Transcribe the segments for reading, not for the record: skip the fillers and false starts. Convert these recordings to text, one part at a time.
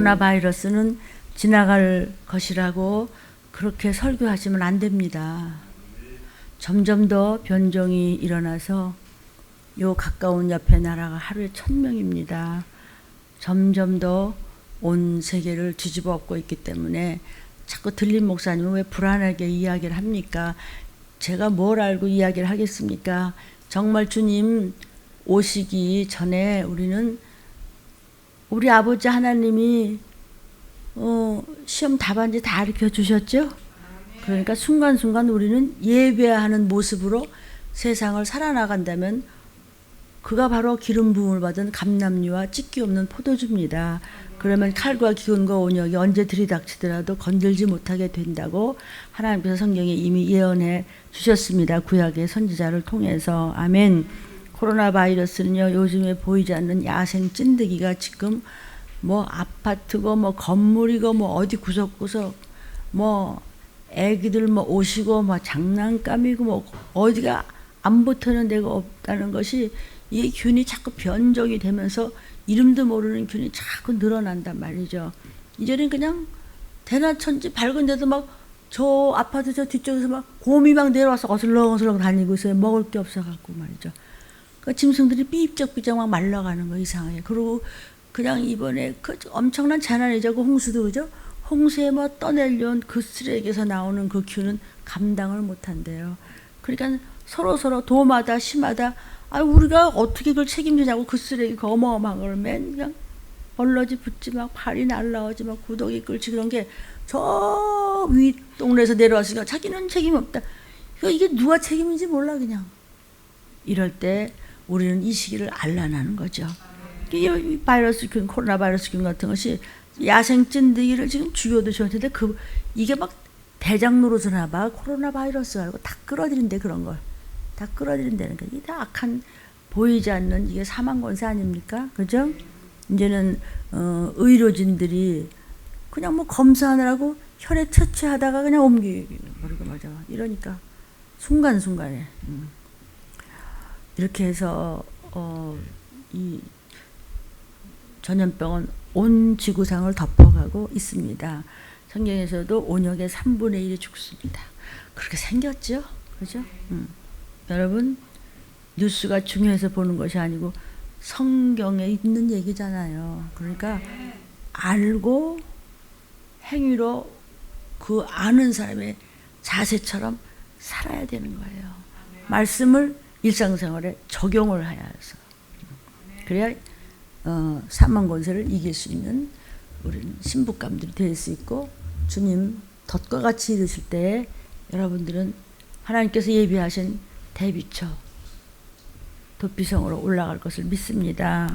코로나 바이러스는 지나갈 것이라고 그렇게 설교하시면 안 됩니다. 점점 더 변종이 일어나서 요 가까운 옆에 나라가 하루에 1000명입니다. 점점 더 온 세계를 뒤집어 엎고 있기 때문에 자꾸 들린 목사님은 왜 불안하게 이야기를 합니까? 제가 뭘 알고 이야기를 하겠습니까? 정말 주님 오시기 전에 우리는 우리 아버지 하나님이 시험 답안지 다 가르쳐 주셨죠? 그러니까 순간순간 우리는 예배하는 모습으로 세상을 살아나간다면 그가 바로 기름 부음을 받은 감람류와 찢기 없는 포도주입니다. 그러면 칼과 기근과 온역이 언제 들이닥치더라도 건들지 못하게 된다고 하나님께서 성경에 이미 예언해 주셨습니다. 구약의 선지자를 통해서. 아멘. 코로나 바이러스는요, 요즘에 보이지 않는 야생 찐득이가 지금 뭐 아파트고 뭐 건물이고 뭐 어디 구석구석 뭐 애기들 뭐 오시고 뭐 장난감이고 뭐 어디가 안 붙는 데가 없다는 것이 이 균이 자꾸 변종이 되면서 이름도 모르는 균이 자꾸 늘어난단 말이죠. 이제는 그냥 대나천지 밝은 데도 막 저 아파트 저 뒤쪽에서 막 곰이 막 내려와서 어슬렁어슬렁 다니고 있어요. 먹을 게 없어갖고 말이죠. 그 짐승들이 삐쩍삐쩍 막 말라가는 거 이상하게. 그리고 그냥 이번에 그 엄청난 재난이죠. 그 홍수도 그죠? 홍수에 뭐 떠내려온 그 쓰레기에서 나오는 그 균은 감당을 못한대요. 그러니까 서로 도마다 심하다. 우리가 어떻게 그걸 책임지냐고 그 쓰레기 그 어마어마한 걸 맨 그냥 얼러지 붙지 막 발이 날라오지 막 구더기 끌지 그런 게 저 위 동네에서 내려왔으니까 자기는 책임 없다. 이게 누가 책임인지 몰라 그냥. 이럴 때 우리는 이 시기를 알라나는 거죠. 이 바이러스 균, 코로나 바이러스 균 같은 것이 야생 찐득이를 지금 죽여도 좋은데 이게 막 대장 노릇을 봐. 코로나 바이러스 알고 다 끌어들인대 그런 걸. 다 끌어들인다는 거. 이게 다 악한 보이지 않는 이게 사망 권세 아닙니까? 그죠? 이제는 의료진들이 그냥 뭐 검사하느라고 혈액 채취하다가 그냥 옮기버리고 맞아. 이러니까 순간순간에 이렇게 해서 이 전염병은 온 지구상을 덮어가고 있습니다. 성경에서도 온역의 3분의 1이 죽습니다. 그렇게 생겼죠? 그죠? 여러분 뉴스가 중요해서 보는 것이 아니고 성경에 있는 얘기잖아요. 그러니까 알고 행위로 그 아는 사람의 자세처럼 살아야 되는 거예요. 말씀을 일상생활에 적용을 해야 해서 그래야 사망 권세를 이길 수 있는 우리는 신부감들이 될 수 있고 주님 덫과 같이 이르실 때에 여러분들은 하나님께서 예비하신 대비처 도피성으로 올라갈 것을 믿습니다.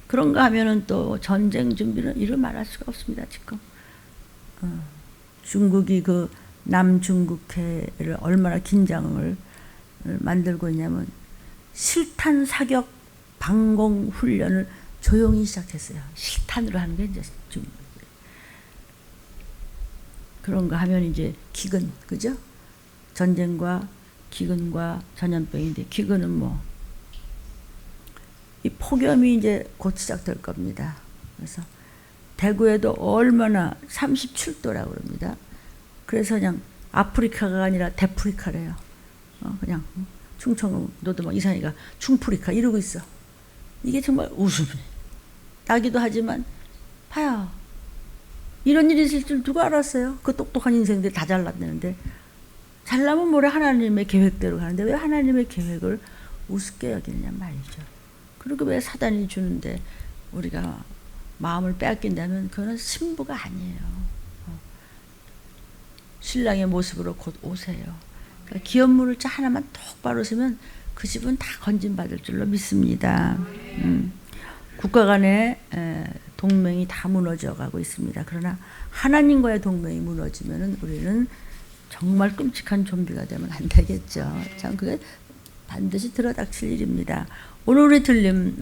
그런가 하면은 또 전쟁 준비는 이루 말할 수가 없습니다. 지금 중국이 그 남중국해를 얼마나 긴장을 만들고 있냐면 실탄 사격 방공 훈련을 조용히 시작했어요. 실탄으로 하는 게 이제 좀 그런가 하면 이제 기근 그죠? 전쟁과 기근과 전염병인데 기근은 뭐 이 폭염이 이제 곧 시작될 겁니다. 그래서 대구에도 얼마나 37도라고 그럽니다. 그래서 그냥 아프리카가 아니라 대프리카래요. 그냥 충청도도 막 이상하니까 충프리카 이러고 있어. 이게 정말 웃음이 나기도 하지만 봐요. 이런 일이 있을 줄 누가 알았어요? 그 똑똑한 인생들이 다 잘났다는데 잘나면 뭐래 하나님의 계획대로 가는데 왜 하나님의 계획을 우습게 여기느냐 말이죠. 그리고 왜 사단이 주는데 우리가 마음을 빼앗긴다면 그거는 신부가 아니에요. 신랑의 모습으로 곧 오세요. 그러니까 기업물을 하나만 똑바로 쓰면 그 집은 다 건진받을 줄로 믿습니다. 국가 간의 동맹이 다 무너져 가고 있습니다. 그러나 하나님과의 동맹이 무너지면 우리는 정말 끔찍한 좀비가 되면 안 되겠죠. 참 그게 반드시 들어닥칠 일입니다. 오늘 우리 들린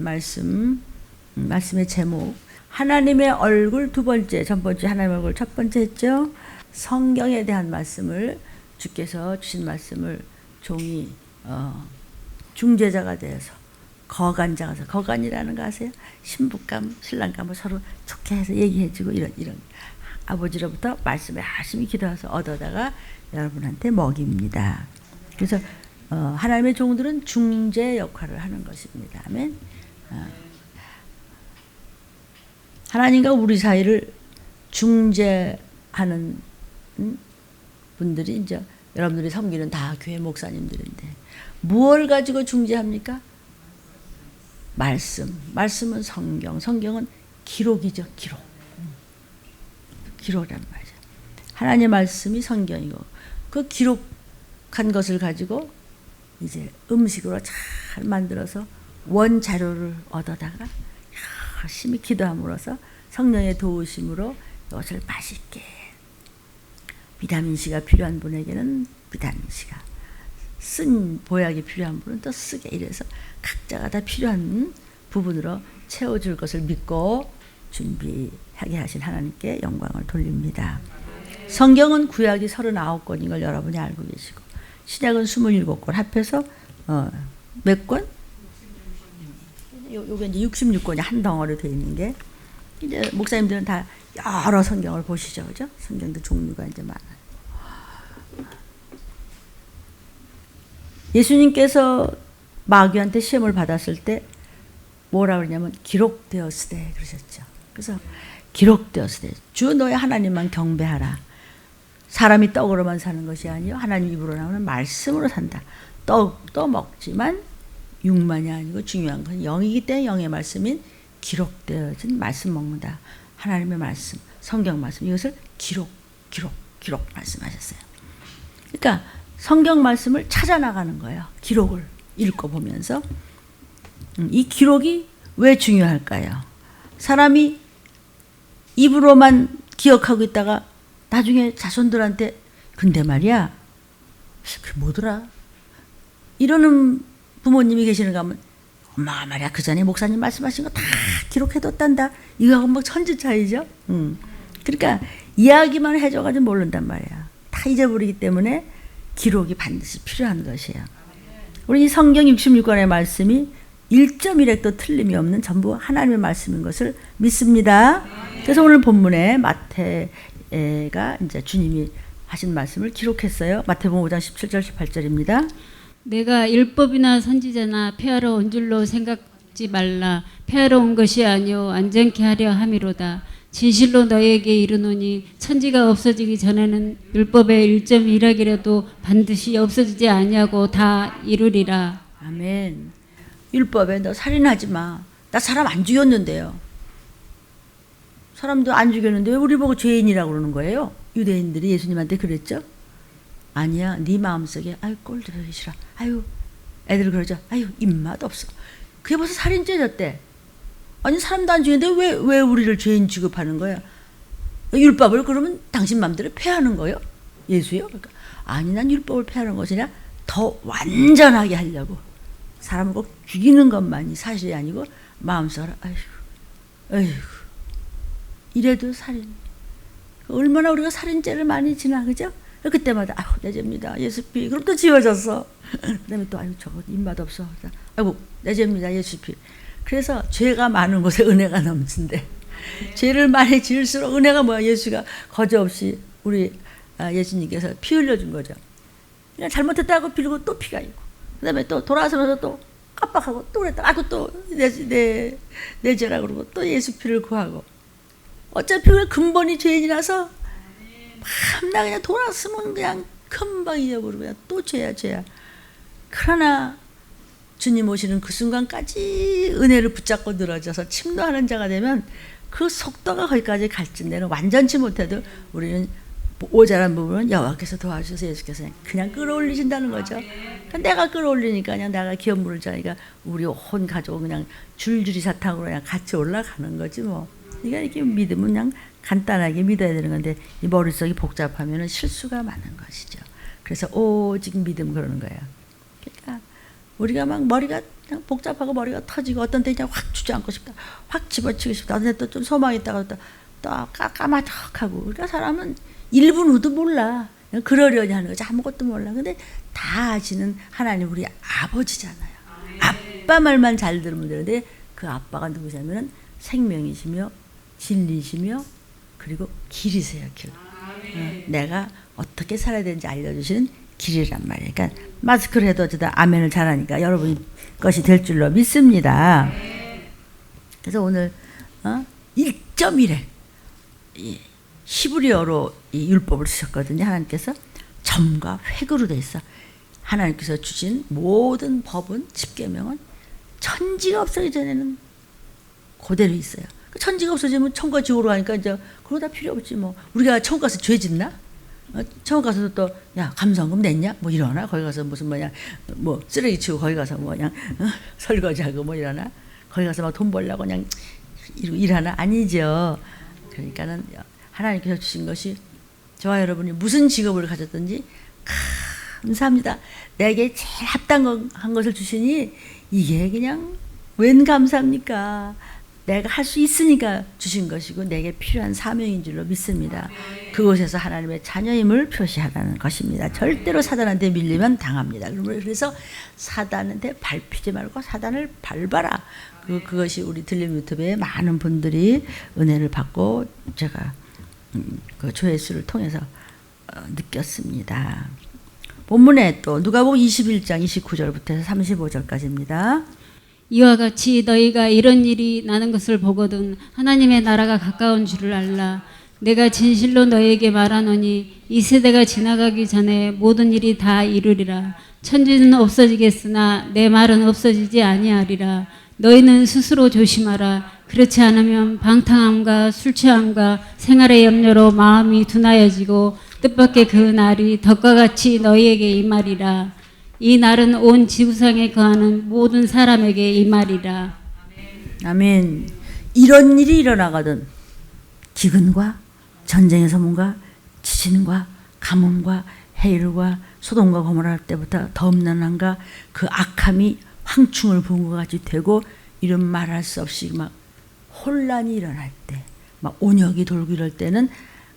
말씀의 제목 하나님의 얼굴 두 번째, 첫 번째 하나님의 얼굴 첫 번째 했죠. 성경에 대한 말씀을 주께서 주신 말씀을 종이 중재자가 되어서 거간장에서 거간이라는 거 아세요? 신부감, 신랑감을 서로 좋게 해서 얘기해주고 이런 아버지로부터 말씀을 열심히 기도해서 얻어다가 여러분한테 먹입니다. 그래서 하나님의 종들은 중재 역할을 하는 것입니다. 아멘. 하나님과 우리 사이를 중재하는 분들이 이제 여러분들이 섬기는 다 교회 목사님들인데 무엇을 가지고 중재합니까? 말씀은 성경, 성경은 기록이죠. 기록이란 말이죠. 하나님의 말씀이 성경이고 그 기록한 것을 가지고 이제 음식으로 잘 만들어서 원자료를 얻어다가 열심히 기도함으로써 성령의 도우심으로 이것을 맛있게 비타민C가 필요한 분에게는 비타민C가 쓴 보약이 필요한 분은 또 쓰게 이래서 각자가 다 필요한 부분으로 채워줄 것을 믿고 준비하게 하신 하나님께 영광을 돌립니다. 성경은 구약이 39권인 걸 여러분이 알고 계시고 신약은 27권 합해서 몇 권? 요게 이제 66권이 한 덩어리 되어 있는 게 이제 목사님들은 다 여러 성경을 보시죠, 그죠? 성경도 종류가 이제 많아요. 예수님께서 마귀한테 시험을 받았을 때 뭐라 그러냐면 기록되었으되 그러셨죠. 그래서 기록되었으되 주 너의 하나님만 경배하라. 사람이 떡으로만 사는 것이 아니요 하나님 입으로 나오는 말씀으로 산다. 떡도 먹지만 육만이 아니고 중요한 건 영이기 때문에 영의 말씀인 기록되어진 말씀 먹는다. 하나님의 말씀, 성경 말씀 이것을 기록 말씀하셨어요. 그러니까 성경 말씀을 찾아 나가는 거예요. 기록을 읽고 보면서 이 기록이 왜 중요할까요? 사람이 입으로만 기억하고 있다가 나중에 자손들한테 근데 말이야 그게 뭐더라? 이러는 부모님이 계시는가 하면 엄마가 말이야 그 전에 목사님 말씀하신 거 다 기록해뒀단다. 이거하고 막 천지 차이죠. 그러니까 이야기만 해줘가지고 모른단 말이야. 다 잊어버리기 때문에 기록이 반드시 필요한 것이에요. 우리 이 성경 66권의 말씀이 1.1획도 틀림이 없는 전부 하나님의 말씀인 것을 믿습니다. 그래서 오늘 본문에 마태가 이제 주님이 하신 말씀을 기록했어요. 마태복음 5장 17절 18절입니다. 내가 율법이나 선지자나 폐하러 온 줄로 생각지 말라. 폐하러 온 것이 아니요 안전케 하려 함이로다. 진실로 너희에게 이르노니 천지가 없어지기 전에는 율법의 1.1핵이라도 반드시 없어지지 아니하고 다 이루리라. 아멘. 율법에 너 살인하지 마. 나 사람 안 죽였는데요. 사람도 안 죽였는데 왜 우리 보고 죄인이라고 그러는 거예요? 유대인들이 예수님한테 그랬죠? 아니야. 네 마음속에 아유 꼴 들어기 싫어. 아유 애들 그러죠. 아유 입맛 없어. 그게 벌써 살인죄였대. 아니 사람도 안 죽였는데 왜 우리를 죄인 취급하는 거야? 율법을 그러면 당신 마음대로 폐하는 거예요? 예수요? 그러니까 아니 난 율법을 폐하는 것이 아니라 더 완전하게 하려고. 사람을 꼭 죽이는 것만이 사실이 아니고 마음속으로 아이고 이래도 살인. 얼마나 우리가 살인죄를 많이 지나 그죠? 그때마다 아유 내 죄입니다 예수피. 그럼 또 지워졌어. 그다음에 또 아유 저거 입맛 없어. 아이고 내 죄입니다 예수피. 그래서 죄가 많은 곳에 은혜가 넘친대. 죄를 많이 지을수록 은혜가 뭐야? 예수가 거저없이 우리 예수님께서 피 흘려준 거죠. 그냥 잘못했다고 빌고 또 피가 있고 그 다음에 또 돌아서면서 또 깜빡하고 또 그랬다. 아이고 또 내 죄라 그러고 또 예수 피를 구하고 어차피 왜 근본이 죄인이라서 밤낮 그냥 돌았으면 그냥 금방 잊어버리고 그냥 또 죄야. 그러나 주님 오시는 그 순간까지 은혜를 붙잡고 늘어져서 침노하는 자가 되면 그 속도가 거기까지 갈진대는 완전치 못해도 우리는 오잘한 부분은 여호와께서 도와주셔서 예수께서 그냥 끌어올리신다는 거죠. 그러니까 내가 끌어올리니까 그냥 내가 기업 물을 자니까 우리 온 가족은 그냥 줄줄이 사탕으로 그냥 같이 올라가는 거지 뭐. 그러니까 이렇게 믿으면 그냥 간단하게 믿어야 되는 건데 이 머릿속이 복잡하면 실수가 많은 것이죠. 그래서 오직 믿음 그러는 거예요. 그러니까 우리가 막 머리가 그냥 복잡하고 머리가 터지고 어떤 때 그냥 확 주저앉고 싶다. 확 집어치고 싶다. 어떤 때 또 좀 소망있다가 또 까마득하고. 그러니까 사람은 1분 후도 몰라. 그러려니 하는 거지. 아무것도 몰라. 근데 다 아시는 하나님 우리 아버지잖아요. 아빠 말만 잘 들으면 되는데 그 아빠가 누구냐면은 생명이시며 진리시며 그리고 길이세요. 길. 내가 어떻게 살아야 되는지 알려주시는 길이란 말이에요. 그러니까 마스크를 해도 어쩌다 아멘을 잘하니까 여러분 것이 될 줄로 믿습니다. 그래서 오늘 1.1에 히브리어로 이 율법을 쓰셨거든요. 하나님께서 점과 획으로 돼 있어. 하나님께서 주신 모든 법은 십계명은 천지가 없어지기 전에는 그대로 있어요. 천지가 없어지면 천과 지옥으로 가니까 이제 그거 다 필요 없지 뭐. 우리가 천국 가서 죄 짓나? 천국 가서도 또 야 감성금 냈냐? 뭐 이러나? 거기 가서 무슨 뭐냐 뭐 쓰레기 치우고 거기 가서 뭐 그냥 설거지하고 뭐 이러나? 거기 가서 막 돈 벌려고 그냥 일하나? 아니죠. 그러니까는 하나님께서 주신 것이 저와 여러분이 무슨 직업을 가졌든지 감사합니다. 내게 제일 합당한 것을 주시니 이게 그냥 웬 감사입니까? 내가 할 수 있으니까 주신 것이고 내게 필요한 사명인 줄로 믿습니다. 그곳에서 하나님의 자녀임을 표시하라는 것입니다. 절대로 사단한테 밀리면 당합니다. 그래서 사단한테 밟히지 말고 사단을 밟아라. 그것이 우리 들림 유튜브에 많은 분들이 은혜를 받고 제가 그 조회수를 통해서 느꼈습니다. 본문에 또 누가복음 21장 29절부터 해서 35절까지입니다. 이와 같이 너희가 이런 일이 나는 것을 보거든 하나님의 나라가 가까운 줄을 알라. 내가 진실로 너희에게 말하노니 이 세대가 지나가기 전에 모든 일이 다 이루리라. 천지는 없어지겠으나 내 말은 없어지지 아니하리라. 너희는 스스로 조심하라. 그렇지 않으면 방탕함과 술취함과 생활의 염려로 마음이 둔하여지고 뜻밖의 그 날이 덕과 같이 너희에게 임하리라. 이 날은 온 지구상에 거하는 모든 사람에게 임하리라. 아멘. 이런 일이 일어나거든 기근과 전쟁의 소문과 지진과 가뭄과 해일과 소돔과 고모라 할 때부터 덤난함과 그 악함이 황충을 부은 것 같이 되고 이런 말할 수 없이 막 혼란이 일어날 때 막 온역이 돌고 이럴 때는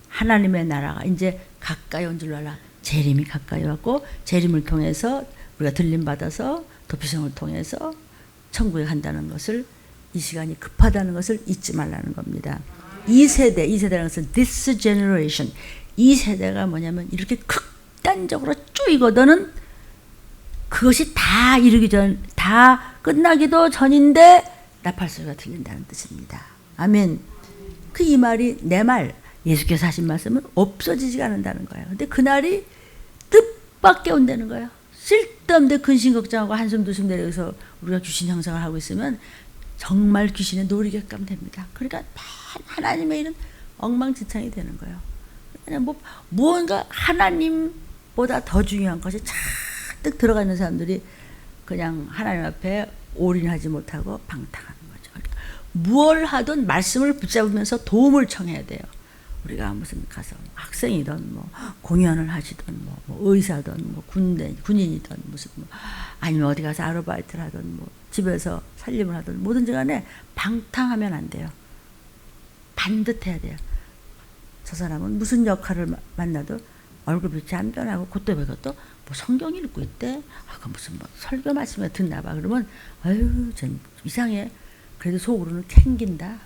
하나님의 나라가 이제 가까이 온 줄 알아. 재림이 가까이 왔고 재림을 통해서 우리가 들림 받아서 도피성을 통해서 천국에 간다는 것을 이 시간이 급하다는 것을 잊지 말라는 겁니다. 이 세대라는 것은 this generation 이 세대가 뭐냐면 이렇게 극단적으로 쪼이거든은 그것이 다 이르기 전 다 끝나기도 전인데 나팔 소리가 들린다는 뜻입니다. 아멘. 그 이 말이 내 말 예수께서 하신 말씀은 없어지지가 않는다는 거예요. 근데 그날이 뜻밖에 온다는 거예요. 쓸데없는 근심 걱정하고 한숨 두숨 내려서 우리가 귀신 형상을 하고 있으면 정말 귀신의 놀이객감 됩니다. 그러니까 하나님의 일은 엉망진창이 되는 거예요. 그냥 뭐 무언가 하나님보다 더 중요한 것이 잔뜩 들어가 있는 사람들이 그냥 하나님 앞에 올인하지 못하고 방탕하는 거죠. 그러니까 무얼 하든 말씀을 붙잡으면서 도움을 청해야 돼요. 우리가 무슨 가서 학생이든 뭐 공연을 하시든 뭐 의사든 뭐 군인이든 무슨 뭐 아니면 어디 가서 아르바이트를 하든 뭐 집에서 살림을 하든 뭐든지 간에 방탕하면 안 돼요. 반듯해야 돼요. 저 사람은 무슨 역할을 만나도 얼굴빛이 안 변하고 그것도 뭐 성경 읽고 있대. 그 무슨 뭐 설교 말씀에 듣나 봐. 그러면 아유 전 이상해. 그래도 속으로는 캥긴다.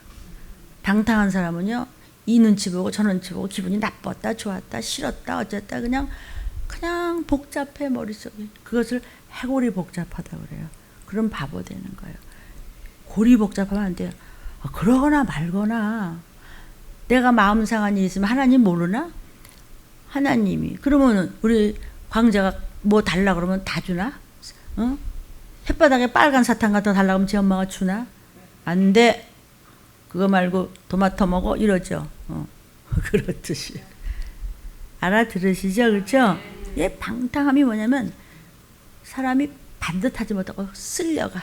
방탕한 사람은요. 이 눈치 보고 저 눈치 보고 기분이 나빴다 좋았다 싫었다 어쨌다 그냥 복잡해 머릿속이. 그것을 해골이 복잡하다 그래요. 그럼 바보 되는 거예요. 골이 복잡하면 안 돼요. 그러거나 말거나 내가 마음 상한 일이 있으면 하나님 모르나? 하나님이 그러면 우리 광자가 뭐 달라 그러면 다 주나? 햇바닥에 빨간 사탕 같은 거 달라 그러면 제 엄마가 주나? 안 돼. 그거 말고 토마토 먹어 이러죠. 그렇듯이 알아들으시죠, 그렇죠? 예, 방탕함이 뭐냐면 사람이 반듯하지 못하고 쓸려가.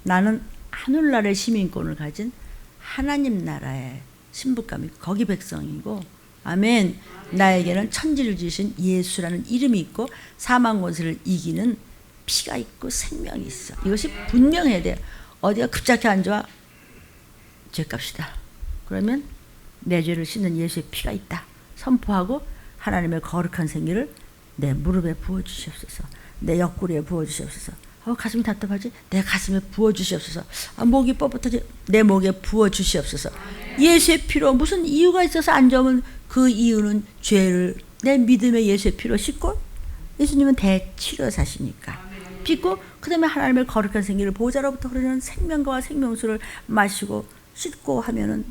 나는 하늘나라의 시민권을 가진 하나님 나라의 신부감이 거기 백성이고, 아멘. 나에게는 천지를 지으신 예수라는 이름이 있고 사망 권세를 이기는 피가 있고 생명이 있어. 이것이 분명해야 돼요. 어디가 급작히 안 좋아? 죄값이다. 그러면 내 죄를 씻는 예수의 피가 있다. 선포하고 하나님의 거룩한 생기를 내 무릎에 부어주시옵소서. 내 옆구리에 부어주시옵소서. 가슴이 답답하지? 내 가슴에 부어주시옵소서. 목이 뻣뻣하지? 내 목에 부어주시옵소서. 예수의 피로 무슨 이유가 있어서 안 좋으면 그 이유는 죄를 내 믿음의 예수의 피로 씻고, 예수님은 대치료사시니까 빚고, 그 다음에 하나님의 거룩한 생기를 보좌로부터 흐르는 생명과 생명수를 마시고 씻고 하면은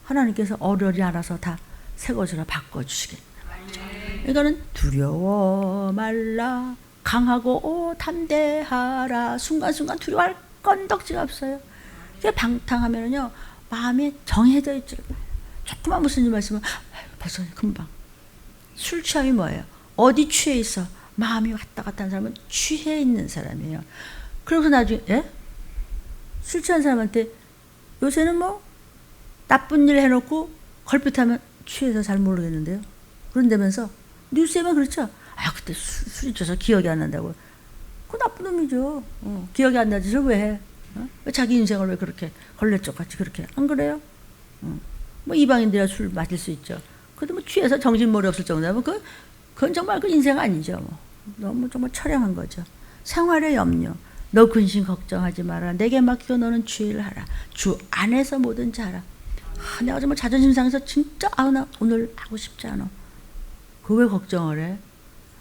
하나님께서 어려리 알아서 다 새 것으로 바꿔주시겠다 말이죠. 이거는 두려워 말라, 강하고 담대하라. 순간순간 두려워할 건덕지가 없어요. 이게 방탕하면은요, 마음이 정해져 있죠. 조금만 무슨 일 말씀은 벌써 금방. 술 취함이 뭐예요? 어디 취해 있어? 마음이 왔다 갔다 하는 사람은 취해 있는 사람이에요. 그러고서 나중에 술 취한 사람한테 요새는 뭐 나쁜 일 해놓고 걸핏하면 취해서 잘 모르겠는데요. 그런다면서 뉴스에만 그렇죠. 그때 술이 쪄서 기억이 안 난다고. 그거 나쁜 놈이죠. 기억이 안 나지 왜 해? 왜 자기 인생을 왜 그렇게 걸레쪽같이 그렇게 안 그래요? 뭐 이방인들이야 술 마실 수 있죠. 그래도 뭐 취해서 정신머리 없을 정도면 그건 정말 그 인생 아니죠. 뭐. 너무 정말 처량한 거죠. 생활의 염려. 너 근심 걱정하지 마라. 내게 맡기고 너는 주의를 하라. 주 안에서 뭐든지 하라. 내가 정말 자존심 상해서 진짜 나 오늘 하고 싶지 않아. 그거 왜 걱정을 해?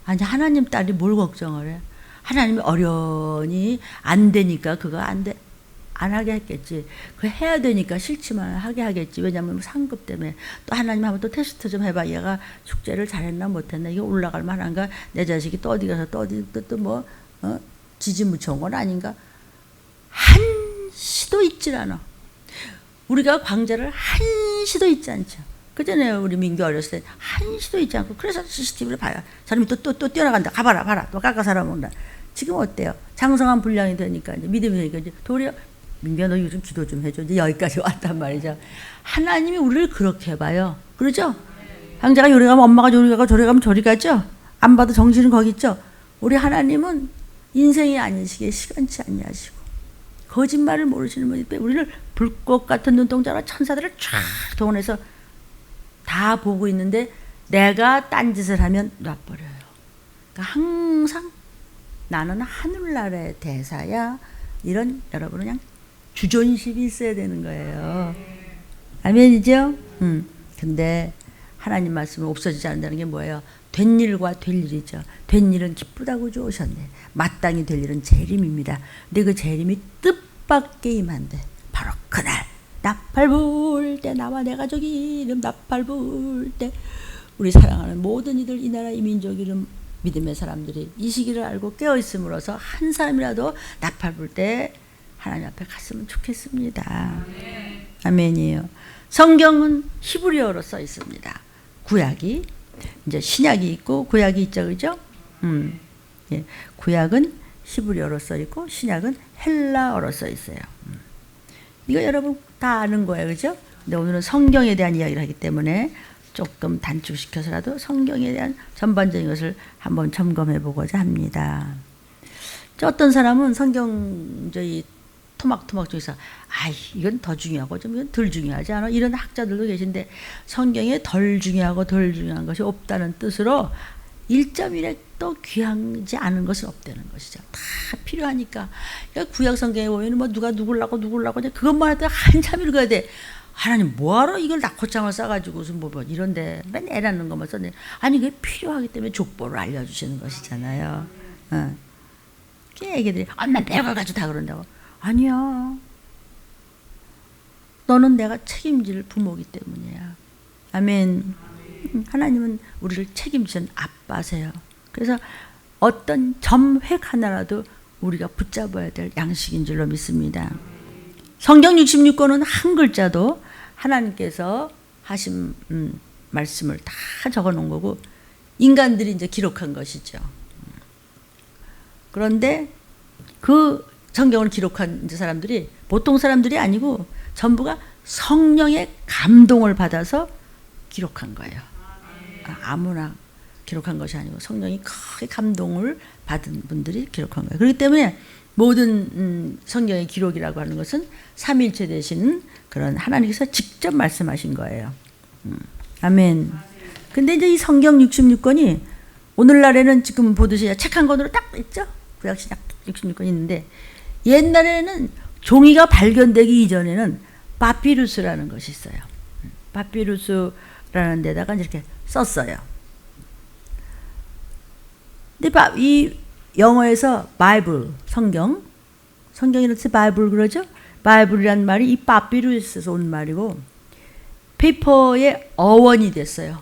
아니 하나님 딸이 뭘 걱정을 해? 하나님이 어련히 안 되니까 그거 안 하게 했겠지. 그거 해야 되니까 싫지만 하게 하겠지. 왜냐하면 상급 때문에. 또 하나님 한번 또 테스트 좀 해봐. 얘가 숙제를 잘했나 못했나, 이게 올라갈 만한가, 내 자식이 또 어디 가서 또 뭐 지지 묻혀온 건 아닌가. 한시도 있질 않아. 우리가 광자를 한시도 있지 않죠. 그전에 우리 민규 어렸을 때 한시도 있지 않고, 그래서 CCTV를 봐요. 사람이 또 뛰어나간다. 봐라. 또 깎아 살아먹는다. 지금 어때요? 장성한 분량이 되니까, 이제 믿음이 되니까, 이제 도리어, 민규야, 너 요즘 기도 좀 해줘. 이제 여기까지 왔단 말이죠. 하나님이 우리를 그렇게 봐요. 그러죠? 황자가 요리 가면 엄마가 요리 가고 저리 가면 저리 가죠? 안 봐도 정신은 거기 있죠? 우리 하나님은 인생이 아니시기에 시간치 아니하시고, 거짓말을 모르시는 분이 우리를 불꽃 같은 눈동자로 천사들을 쫙 동원해서 다 보고 있는데 내가 딴짓을 하면 놔버려요. 그러니까 항상 나는 하늘나라의 대사야. 이런 여러분은 그냥 주존심이 있어야 되는 거예요. 아멘이죠? 근데 하나님 말씀은 없어지지 않는다는 게 뭐예요? 된 일과 될 일이죠. 된 일은 기쁘다고 주오셨네. 마땅히 될 일은 재림입니다. 근데 그 재림이 뜻밖의 임한데 바로 그날 나팔 불 때, 나와 내 가족 이름 나팔 불 때, 우리 사랑하는 모든 이들, 이 나라 이 민족 이름 믿음의 사람들이 이 시기를 알고 깨어있음으로써 한 사람이라도 나팔 불 때 하나님 앞에 갔으면 좋겠습니다. 아멘이에요. 성경은 히브리어로 써 있습니다. 구약이 이제 신약이 있고 구약이 있죠, 그죠? 예. 구약은 히브리어로 써 있고 신약은 헬라어로 써 있어요. 이거 여러분 다 아는 거예요, 그죠? 근데 오늘은 성경에 대한 이야기를 하기 때문에 조금 단축시켜서라도 성경에 대한 전반적인 것을 한번 점검해 보고자 합니다. 어떤 사람은 성경 저희 토막토막 중에서 이건 더 중요하고 좀 이건 덜 중요하지 않아? 이런 학자들도 계신데, 성경에 덜 중요하고 덜 중요한 것이 없다는 뜻으로 1.1획도 귀하지 않은 것은 없다는 것이죠. 다 필요하니까. 그러니까 구약 성경에 보면 뭐 누가 누굴라고 그것만 할 때 한참 읽어야 돼. 하나님 뭐하러 이걸 낙호장을 싸가지고 무슨 뭐 이런데 맨 애 낳는 것만 썼네. 아니 그게 필요하기 때문에 족보를 알려주시는 것이잖아요. 애기들이 엄마 내가 가지고 다 그런다고. 아니야. 너는 내가 책임질 부모이기 때문이야. 아멘. 하나님은 우리를 책임지는 아빠세요. 그래서 어떤 점획 하나라도 우리가 붙잡아야 될 양식인 줄로 믿습니다. 성경 66권은 한 글자도 하나님께서 하신 말씀을 다 적어 놓은 거고, 인간들이 이제 기록한 것이죠. 그런데 그 성경을 기록한 사람들이 보통 사람들이 아니고 전부가 성령의 감동을 받아서 기록한 거예요. 아무나 기록한 것이 아니고 성령이 크게 감동을 받은 분들이 기록한 거예요. 그렇기 때문에 모든 성경의 기록이라고 하는 것은 삼위일체 되시는 그런 하나님께서 직접 말씀하신 거예요. 아멘. 근데 이제 이 성경 66권이 오늘날에는 지금 보듯이 책 한 권으로 딱 있죠? 구약 신약 66권 있는데 옛날에는 종이가 발견되기 이전에는 파피루스라는 것이 있어요. 파피루스라는 데다가 이렇게 썼어요. 근데 이 영어에서 바이블, 성경이라서 바이블 그러죠? 바이블이란 말이 이 파피루스에서 온 말이고 페이퍼의 어원이 됐어요.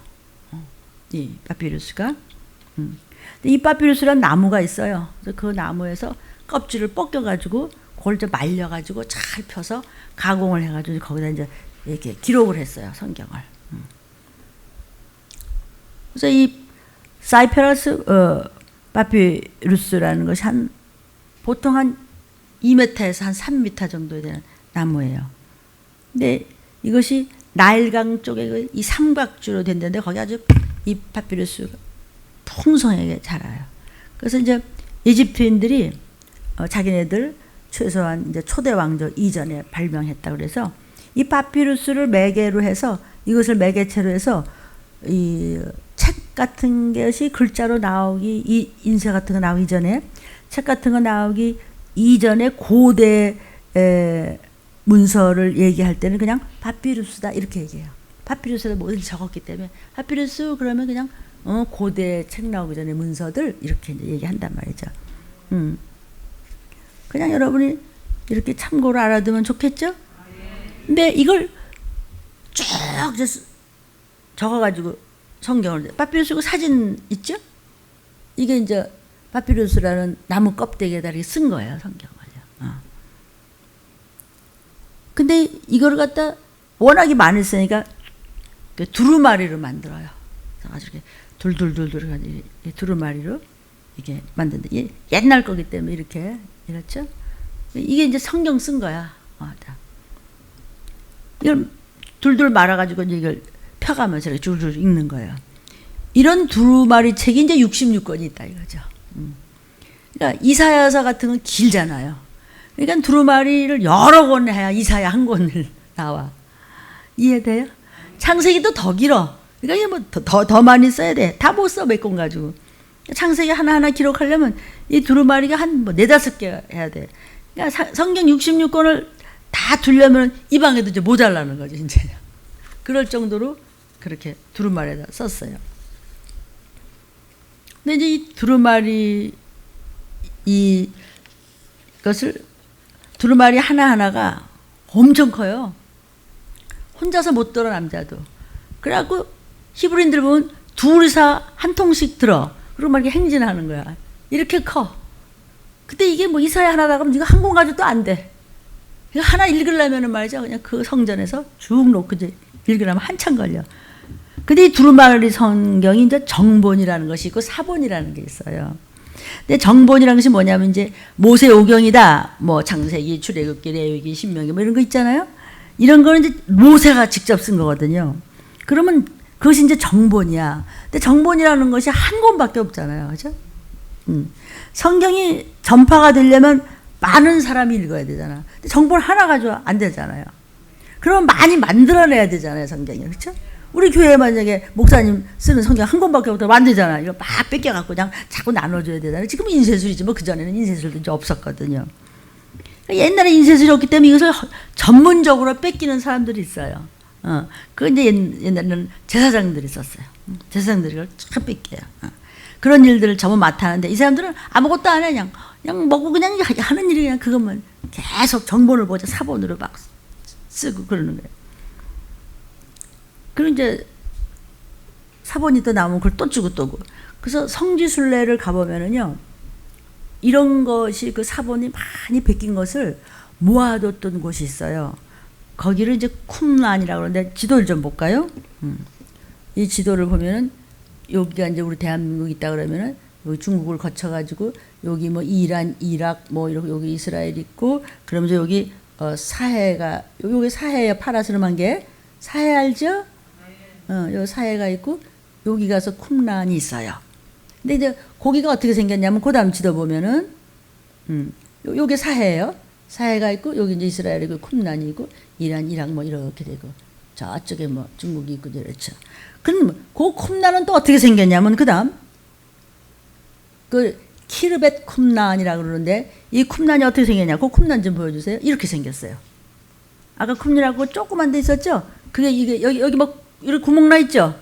이 파피루스가. 근데 이 파피루스란 나무가 있어요. 그래서 그 나무에서 껍질을 벗겨가지고 그걸 이제 말려가지고 잘 펴서 가공을 해가지고 거기다 이제 이렇게 기록을 했어요. 성경을. 그래서 이 사이페러스 파피루스라는 것이 보통 한 2m에서 한 3m 정도 되는 나무예요. 근데 이것이 나일강 쪽에 이 삼각주로 된 데인데 거기 아주 이 파피루스가 풍성하게 자라요. 그래서 이제 이집트인들이 자기네들 최소한 이제 초대 왕조 이전에 발명했다 그래서 이 파피루스를 매개로 해서 이것을 매개체로 해서 이 책 같은 것이 글자로 나오기 이 인쇄 같은 거 나오기 전에 책 같은 거 나오기 이전에 고대 문서를 얘기할 때는 그냥 파피루스다 이렇게 얘기해요. 파피루스에 뭐든지 적었기 때문에 파피루스 그러면 그냥 고대 책 나오기 전에 문서들 이렇게 이제 얘기한단 말이죠. 그냥 여러분이 이렇게 참고로 알아두면 좋겠죠? 근데 이걸 쭉 적어가지고 성경을 파피루스고 사진 있죠? 이게 이제 파피루스라는 나무 껍데기에다 이렇게 쓴 거예요, 성경을요. 근데 이거를 갖다 워낙에 많이 쓰니까 두루마리로 만들어요. 그래서 이렇게 둘둘둘둘 두루마리로 이게 만든다. 옛날 거기 때문에 이렇게 이렇죠. 이게 이제 성경 쓴 거야. 이걸 둘둘 말아가지고 이걸 펴가면서 이렇게 줄줄 읽는 거예요. 이런 두루마리 책이 이제 66권이 있다 이거죠. 그러니까 이사야서 같은 건 길잖아요. 그러니까 두루마리를 여러 권 해야 이사야 한 권을 나와. 이해돼요? 창세기도 더 길어. 그러니까 뭐 더 많이 써야 돼. 다 못 써 몇 권 가지고. 창세기 하나하나 기록하려면 이 두루마리가 한 뭐 4-5개 해야 돼. 그러니까 성경 66권을 다 두려면 이 방에도 이제 모자라는 거죠, 이제. 그럴 정도로 그렇게 두루마리에다 썼어요. 근데 이제 이 두루마리 이것을 두루마리 하나하나가 엄청 커요. 혼자서 못 들어 남자도. 그래갖고 히브리인들 보면 둘이서 한 통씩 들어. 그리고 막 이렇게 행진하는 거야. 이렇게 커. 근데 이게 뭐 이사야 하나 나가면 이거 한 권 가지고도 안 돼. 이거 하나 읽으려면은 말이죠. 그냥 그 성전에서 쭉 놓고 이제 읽으려면 한참 걸려. 근데 이 두루마리 성경이 이제 정본이라는 것이 있고 사본이라는 게 있어요. 근데 정본이라는 것이 뭐냐면 이제 모세오경이다. 뭐 창세기, 출애굽기, 레위기, 신명기 뭐 이런 거 있잖아요. 이런 거는 이제 모세가 직접 쓴 거거든요. 그러면 그것이 이제 정본이야. 근데 정본이라는 것이 한 권밖에 없잖아요. 그죠? 성경이 전파가 되려면 많은 사람이 읽어야 되잖아. 근데 정본 하나 가지고 안 되잖아요. 그러면 많이 만들어내야 되잖아요, 성경이. 그렇죠? 우리 교회에 만약에 목사님 쓰는 성경 한 권밖에 없다고 안 되잖아요. 이거 막 뺏겨갖고 그냥 자꾸 나눠줘야 되잖아요. 지금은 인쇄술이지 뭐 그전에는 인쇄술도 이제 없었거든요. 옛날에 인쇄술이 없기 때문에 이것을 전문적으로 뺏기는 사람들이 있어요. 그 이제 옛날에는 제사장들이 썼어요. 제사장들이 그걸 참 뺏겨요. 그런 일들을 전부 맡았는데 이 사람들은 아무것도 안 해. 그냥 먹고 그냥 하는 일이 그냥 그것만 계속 정본을 보자 사본으로 막 쓰고 그러는 거예요. 그리고 이제 사본이 또 나오면 그걸 또 주고 또고. 그래서 성지순례를 가보면은요, 이런 것이 그 사본이 많이 베낀 것을 모아뒀던 곳이 있어요. 거기를 이제 쿰란이라고 그러는데 지도를 좀 볼까요? 이 지도를 보면은 여기가 이제 우리 대한민국 있다 그러면은 여기 중국을 거쳐가지고 여기 뭐 이란, 이락 뭐 이렇게 여기 이스라엘 있고 그러면서 여기 사해가 여기 사해에 파라스름한 게 사해 알죠? 여기 사해가 있고 여기 가서 쿰란이 있어요. 근데 이제 거기가 어떻게 생겼냐면 그 다음 지도 보면은 요게 사해예요. 사해가 있고 여기 이제 이스라엘이고 쿰란이 있고 이란, 이락 뭐 이렇게 되고 저쪽에 뭐 중국이 있고 이렇죠. 그럼 그 쿰란은 또 어떻게 생겼냐면 그다음 그 키르벳 쿰란이라고 그러는데 이 쿰란이 어떻게 생겼냐? 그 쿰란 좀 보여주세요. 이렇게 생겼어요. 아까 쿰란하고 조그만 데 있었죠? 그게 이게 여기 막 이렇게 구멍 나 있죠?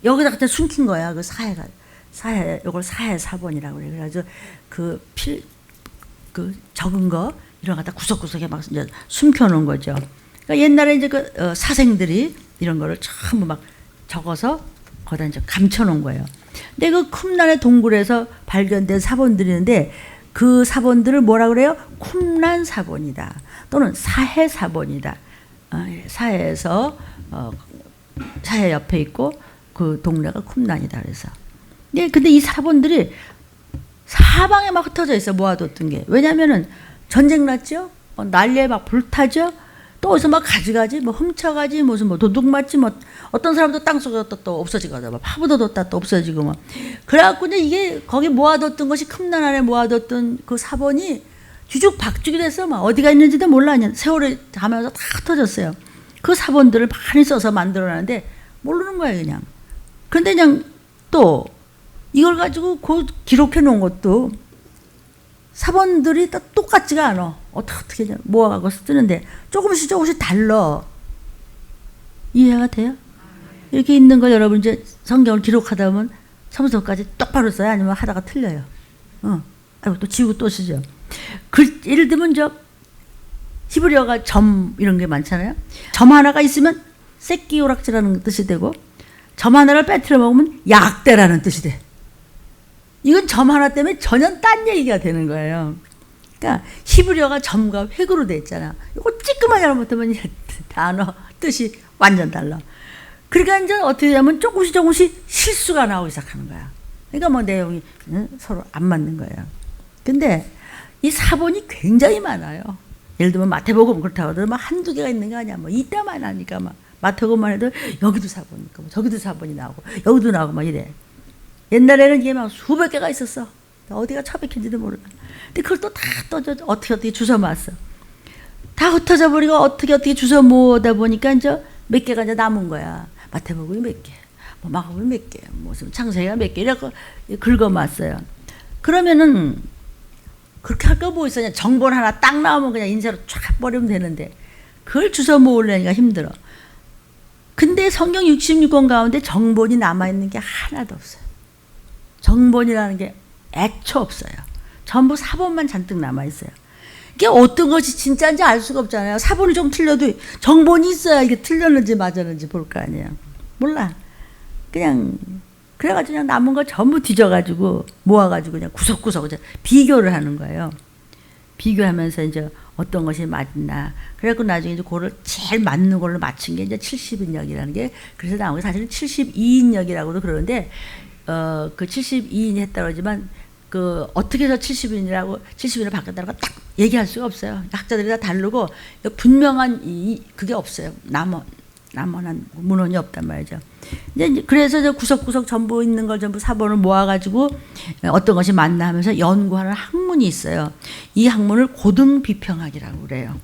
여기다 갖다 숨긴 거야. 그 사해 요걸 사해 사본이라고 그래. 그래가지고 그 적은 거 이런 거 갖다 구석구석에 막 이제 숨겨놓은 거죠. 그러니까 옛날에 이제 사생들이 이런 거를 전부 막 적어서 거기다 이제 감춰놓은 거예요. 근데 그 쿰란의 동굴에서 발견된 사본들인데 그 사본들을 뭐라 그래요? 쿰란 사본이다. 또는 사해 사본이다. 사해에서 사해 옆에 있고 그 동네가 쿰란이다. 그래서. 근데 이 사본들이 사방에 막 흩어져 있어 모아뒀던 게. 왜냐면은 전쟁 났죠? 난리에 막 불타죠? 또 어디서 막 가져가지, 뭐 훔쳐가지, 무슨 뭐 도둑 맞지, 뭐 어떤 사람도 땅속에 또 없어지고, 막 파묻어뒀다 또 없어지고, 뭐. 그래갖고 이제 이게 거기 모아뒀던 것이 쿰란 안에 모아뒀던 그 사본이 뒤죽박죽이 돼서 막 어디가 있는지도 몰라. 그냥 세월이 가면서 다 흩어졌어요. 그 사본들을 많이 써서 만들어놨는데 모르는 거예요, 그냥. 그런데 그냥 또 이걸 가지고 기록해 놓은 것도 사본들이 다 똑같지가 않아. 어떻게 모아가고 쓰는데 조금씩 달라. 이해가 돼요? 이렇게 있는 걸 여러분 이제 성경을 기록하다 보면 성서까지 똑바로 써요? 아니면 하다가 틀려요? 아이고 또 지우고 또 쓰죠. 예를 들면 히브리어가 점 이런 게 많잖아요. 점 하나가 있으면 새끼 오락지라는 뜻이 되고 점 하나를 빼뜨려 먹으면 약대라는 뜻이 돼. 이건 점 하나 때문에 전혀 딴 얘기가 되는 거예요. 그러니까 히브리어가 점과 획으로 돼 있잖아. 이거 찌끄만 잘못하면 단어 뜻이 완전 달라. 그러니까 이제 어떻게 하면 조금씩 실수가 나오기 시작하는 거야. 그러니까 뭐 내용이 서로 안 맞는 거예요. 근데 이 사본이 굉장히 많아요. 예를 들면 마태복음 그렇다고 하더라도 막 한두 개가 있는 거 아니야. 뭐 이때만 하니까 막 마태복음만 해도 여기도 사본이 있고 저기도 사본이 나오고 여기도 나오고 막 이래. 옛날에는 이게 막 수백 개가 있었어. 어디가 처박힌지도 몰라. 근데 그걸 또 다 어떻게 주워 모았어. 다 흩어져 버리고 어떻게 주워 모으다 보니까 이제 몇 개가 이제 남은 거야. 마태복음이 몇 개, 뭐 마가복음이 몇 개, 무슨 창세기가 몇 개 이렇게 긁어 모았어요. 그러면은 그렇게 할 거 뭐 있어? 그냥 정본 하나 딱 나오면 그냥 인쇄로 쫙 버리면 되는데 그걸 주워 모으려니까 힘들어. 근데 성경 66권 가운데 정본이 남아있는 게 하나도 없어요. 정본이라는 게 애초 없어요. 전부 사본만 잔뜩 남아있어요. 이게 어떤 것이 진짜인지 알 수가 없잖아요. 사본이 좀 틀려도 정본이 있어야 이게 틀렸는지 맞았는지 볼 거 아니에요. 몰라. 그냥 그래가지고 그냥 남은 거 전부 뒤져가지고 모아가지고 그냥 구석구석 비교를 하는 거예요. 비교하면서 이제 어떤 것이 맞나. 그래갖고 나중에 이제 그거를 제일 맞는 걸로 맞춘 게 이제 70인역이라는 게 그래서 나온 게 사실은 72인역이라고도 그러는데 그 72인이 했다고 그러지만 어떻게 해서 70인을 바뀌었다는 거 딱 얘기할 수가 없어요. 학자들이 다 다르고 분명한 그게 없어요. 남원한 문헌이 없단 말이죠. 이제 그래서 이제 구석구석 전부 있는 걸 전부 사본을 모아가지고 어떤 것이 맞나 하면서 연구하는 학문이 있어요. 이 학문을 고등비평학이라고 그래요.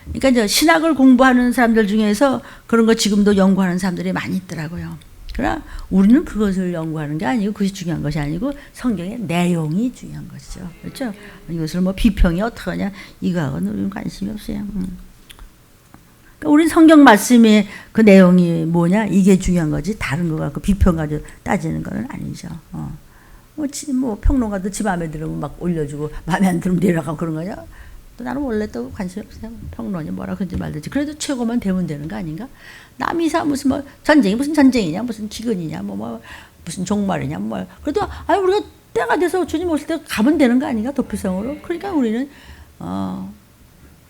그러니까 이제 신학을 공부하는 사람들 중에서 그런 거 지금도 연구하는 사람들이 많이 있더라고요. 그러나 우리는 그것을 연구하는 게 아니고 그것이 중요한 것이 아니고 성경의 내용이 중요한 것이죠. 그렇죠? 이것을 뭐 비평이 어떻게 하냐 이거하고는 우리는 관심이 없어요. 그러니까 우린 성경 말씀의 그 내용이 뭐냐 이게 중요한 거지 다른 거 갖고 비평 가지고 따지는 건 아니죠. 뭐 평론가도 지 마음에 들으면 막 올려주고 마음에 안 들으면 내려가고 그런 거냐? 또 나는 원래 또 관심이 없어요. 평론이 뭐라 그런지 말든지. 그래도 최고만 되면 되는 거 아닌가? 남이 무슨 뭐 전쟁이 무슨 전쟁이냐, 무슨 기근이냐, 뭐 무슨 종말이냐, 뭐 그래도 우리가 때가 돼서 주님 오실 때 가면 되는 거 아닌가? 도피성으로. 그러니까 우리는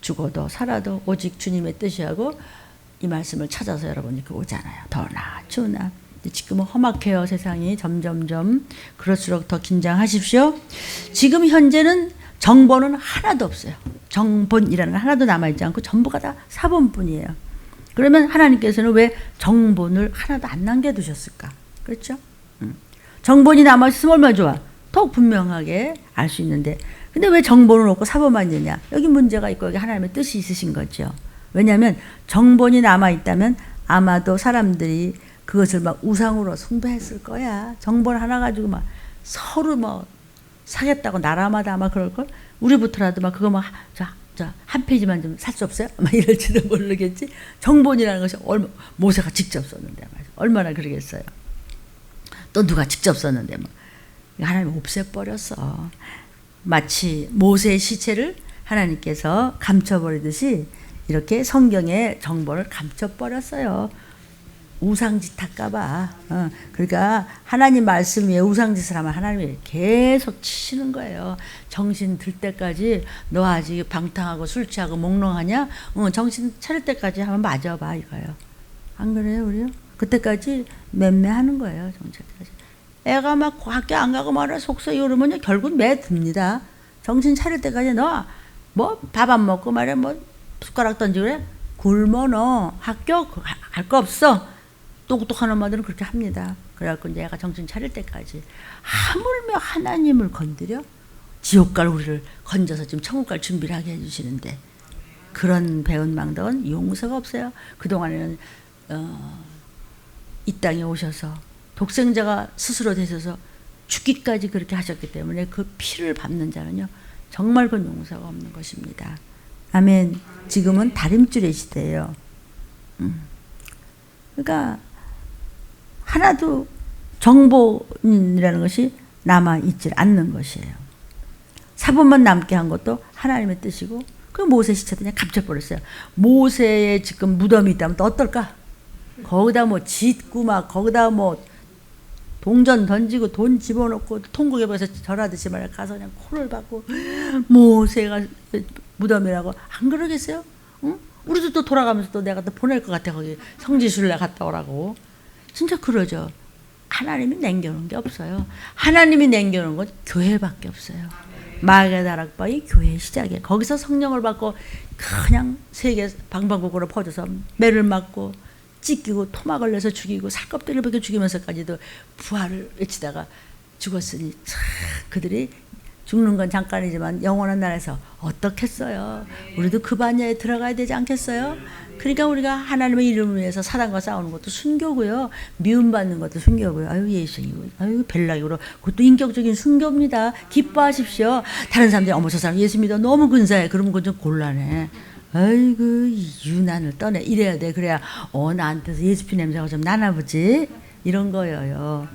죽어도 살아도 오직 주님의 뜻이하고 이 말씀을 찾아서 여러분이 오잖아요. 더나 추나. 지금은 험악해요. 세상이 점점점. 그럴수록 더 긴장하십시오. 지금 현재는 정본은 하나도 없어요. 정본이라는 건 하나도 남아있지 않고 전부가 다 사본뿐이에요. 그러면 하나님께서는 왜 정본을 하나도 안 남겨두셨을까? 그렇죠? 정본이 남아있으면 얼마나 좋아. 더욱 분명하게 알 수 있는데 근데 왜 정본을 없고 사본만 있느냐? 여기 문제가 있고 여기 하나님의 뜻이 있으신 거죠. 왜냐하면 정본이 남아있다면 아마도 사람들이 그것을 막 우상으로 숭배했을 거야. 정본 하나 가지고 막 서로 뭐 사겠다고 나라마다 아마 그럴걸? 우리부터라도 막 그거 막 한 페이지만 좀 살 수 없어요? 막 이럴지도 모르겠지. 정본이라는 것이 모세가 직접 썼는데 말이야. 얼마나 그러겠어요. 또 누가 직접 썼는데 뭐. 하나님 없애버렸어. 마치 모세의 시체를 하나님께서 감춰버리듯이 이렇게 성경의 정보를 감춰버렸어요. 우상짓 할까봐. 그러니까 하나님 말씀 위에 우상짓을 하면 하나님이 계속 치시는 거예요. 정신 들 때까지 너 아직 방탕하고 술 취하고 몽롱하냐? 정신 차릴 때까지 한번 맞아봐 이거예요. 안 그래요 우리요? 그때까지 맴매하는 거예요. 정신까지. 애가 막 학교 안 가고 말아 속썩이 오르면 결국 매 듭니다. 정신 차릴 때까지 너 뭐 밥 안 먹고 말이야 뭐 숟가락 던지고 그래? 굶어 너 학교 갈 거 없어. 똑똑한 엄마들은 그렇게 합니다. 그래갖고 이제 애가 정신 차릴 때까지 하물며 하나님을 건드려 지옥 갈 우리를 건져서 지금 천국 갈 준비를 하게 해주시는데 그런 배은망덕은 용서가 없어요. 그동안에는 이 땅에 오셔서 독생자가 스스로 되셔서 죽기까지 그렇게 하셨기 때문에 그 피를 밟는 자는요 정말 그 용서가 없는 것입니다. 아멘. 지금은 다림줄의 시대예요. 그러니까 하나도 정보이라는 것이 남아있지 않는 것이에요. 사본만 남게 한 것도 하나님의 뜻이고 그 모세 시체도 그냥 감춰버렸어요. 모세의 지금 무덤이 있다면 또 어떨까? 거기다 뭐 짓고 막 거기다 뭐 동전 던지고 돈 집어넣고 통곡에 벌써 절하듯이 말이야 가서 그냥 코를 박고 모세가 무덤이라고 안 그러겠어요? 응? 우리도 또 돌아가면서 또 내가 또 보낼 것 같아 거기 성지순례 갔다 오라고. 진짜 그러죠. 하나님이 남겨놓은 게 없어요. 하나님이 남겨놓은 건 교회밖에 없어요. 마귀의 다락방이 교회의 시작이에요. 거기서 성령을 받고 그냥 세계 방방곡곡으로 퍼져서 매를 맞고 찢기고 토막을 내서 죽이고 살껍데기를 벗겨 죽이면서까지도 부활을 외치다가 죽었으니 그들이 죽는 건 잠깐이지만 영원한 나라에서 어떻겠어요. 우리도 그 반야에 들어가야 되지 않겠어요? 그러니까 우리가 하나님의 이름을 위해서 사단과 싸우는 것도 순교고요. 미움받는 것도 순교고요. 아유 예수이고 아유 벨락이고 그것도 인격적인 순교입니다. 기뻐하십시오. 다른 사람들이 어머 저 사람 예수 믿어 너무 근사해. 그러면 그건 좀 곤란해. 아이고 유난을 떠내 이래야 돼. 그래야 나한테서 예수 피 냄새가 좀 나나보지 이런 거예요.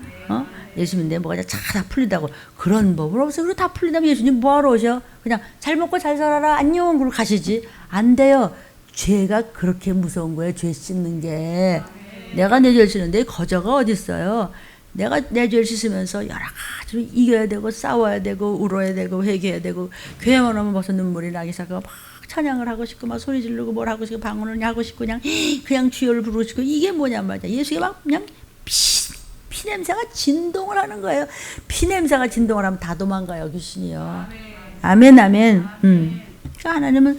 예수 믿는데 뭐가 다 풀린다고 그런 법은 없어요. 그리고 다 풀린다면 예수님 뭐하러 오셔? 그냥 잘 먹고 잘 살아라 안녕 그러고 가시지. 안 돼요. 죄가 그렇게 무서운 거예요. 죄 씻는 게. 내가 내 죄를 씻는데 거저가 어디 있어요. 내가 내 죄를 씻으면서 여러 가지로 이겨야 되고 싸워야 되고 울어야 되고 회개해야 되고 교회만 오면 벌써 눈물이 나기 시작하고 막 찬양을 하고 싶고 막 소리 지르고 뭘 하고 싶고 방언을 하고 싶고 그냥 주여를 부르고 싶고 이게 뭐냔 말이야. 예수가 막 그냥 피 냄새가 진동을 하는 거예요. 피 냄새가 진동을 하면 다 도망가요 귀신이요. 아멘 아멘. 그러니까 하나님은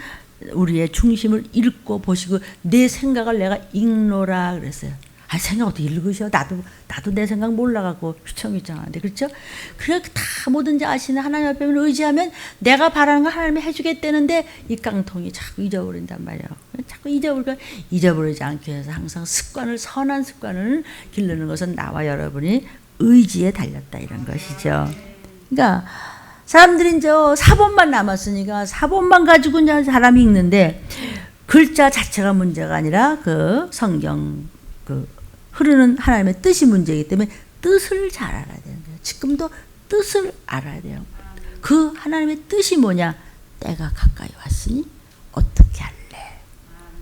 우리의 중심을 읽고 보시고 내 생각을 내가 읽노라 그랬어요. 아 생각 어떻게 읽으셔? 나도 내 생각 몰라갖고 휘청휘청하는데 그렇죠? 그래 다 뭐든지 아시는 하나님 앞에 의지하면 내가 바라는 거 하나님이 해주겠다는데 이 깡통이 자꾸 잊어버린단 말이에요. 자꾸 잊어버리지 않기 위해서 항상 선한 습관을 기르는 것은 나와 여러분이 의지에 달렸다 이런 것이죠. 그러니까 사람들이 이제 사본만 남았으니까 사본만 가지고 이제 사람이 읽는데 글자 자체가 문제가 아니라 그 성경 흐르는 하나님의 뜻이 문제이기 때문에 뜻을 잘 알아야 되는 거예요. 지금도 뜻을 알아야 돼요. 그 하나님의 뜻이 뭐냐? 때가 가까이 왔으니 어떻게 할래?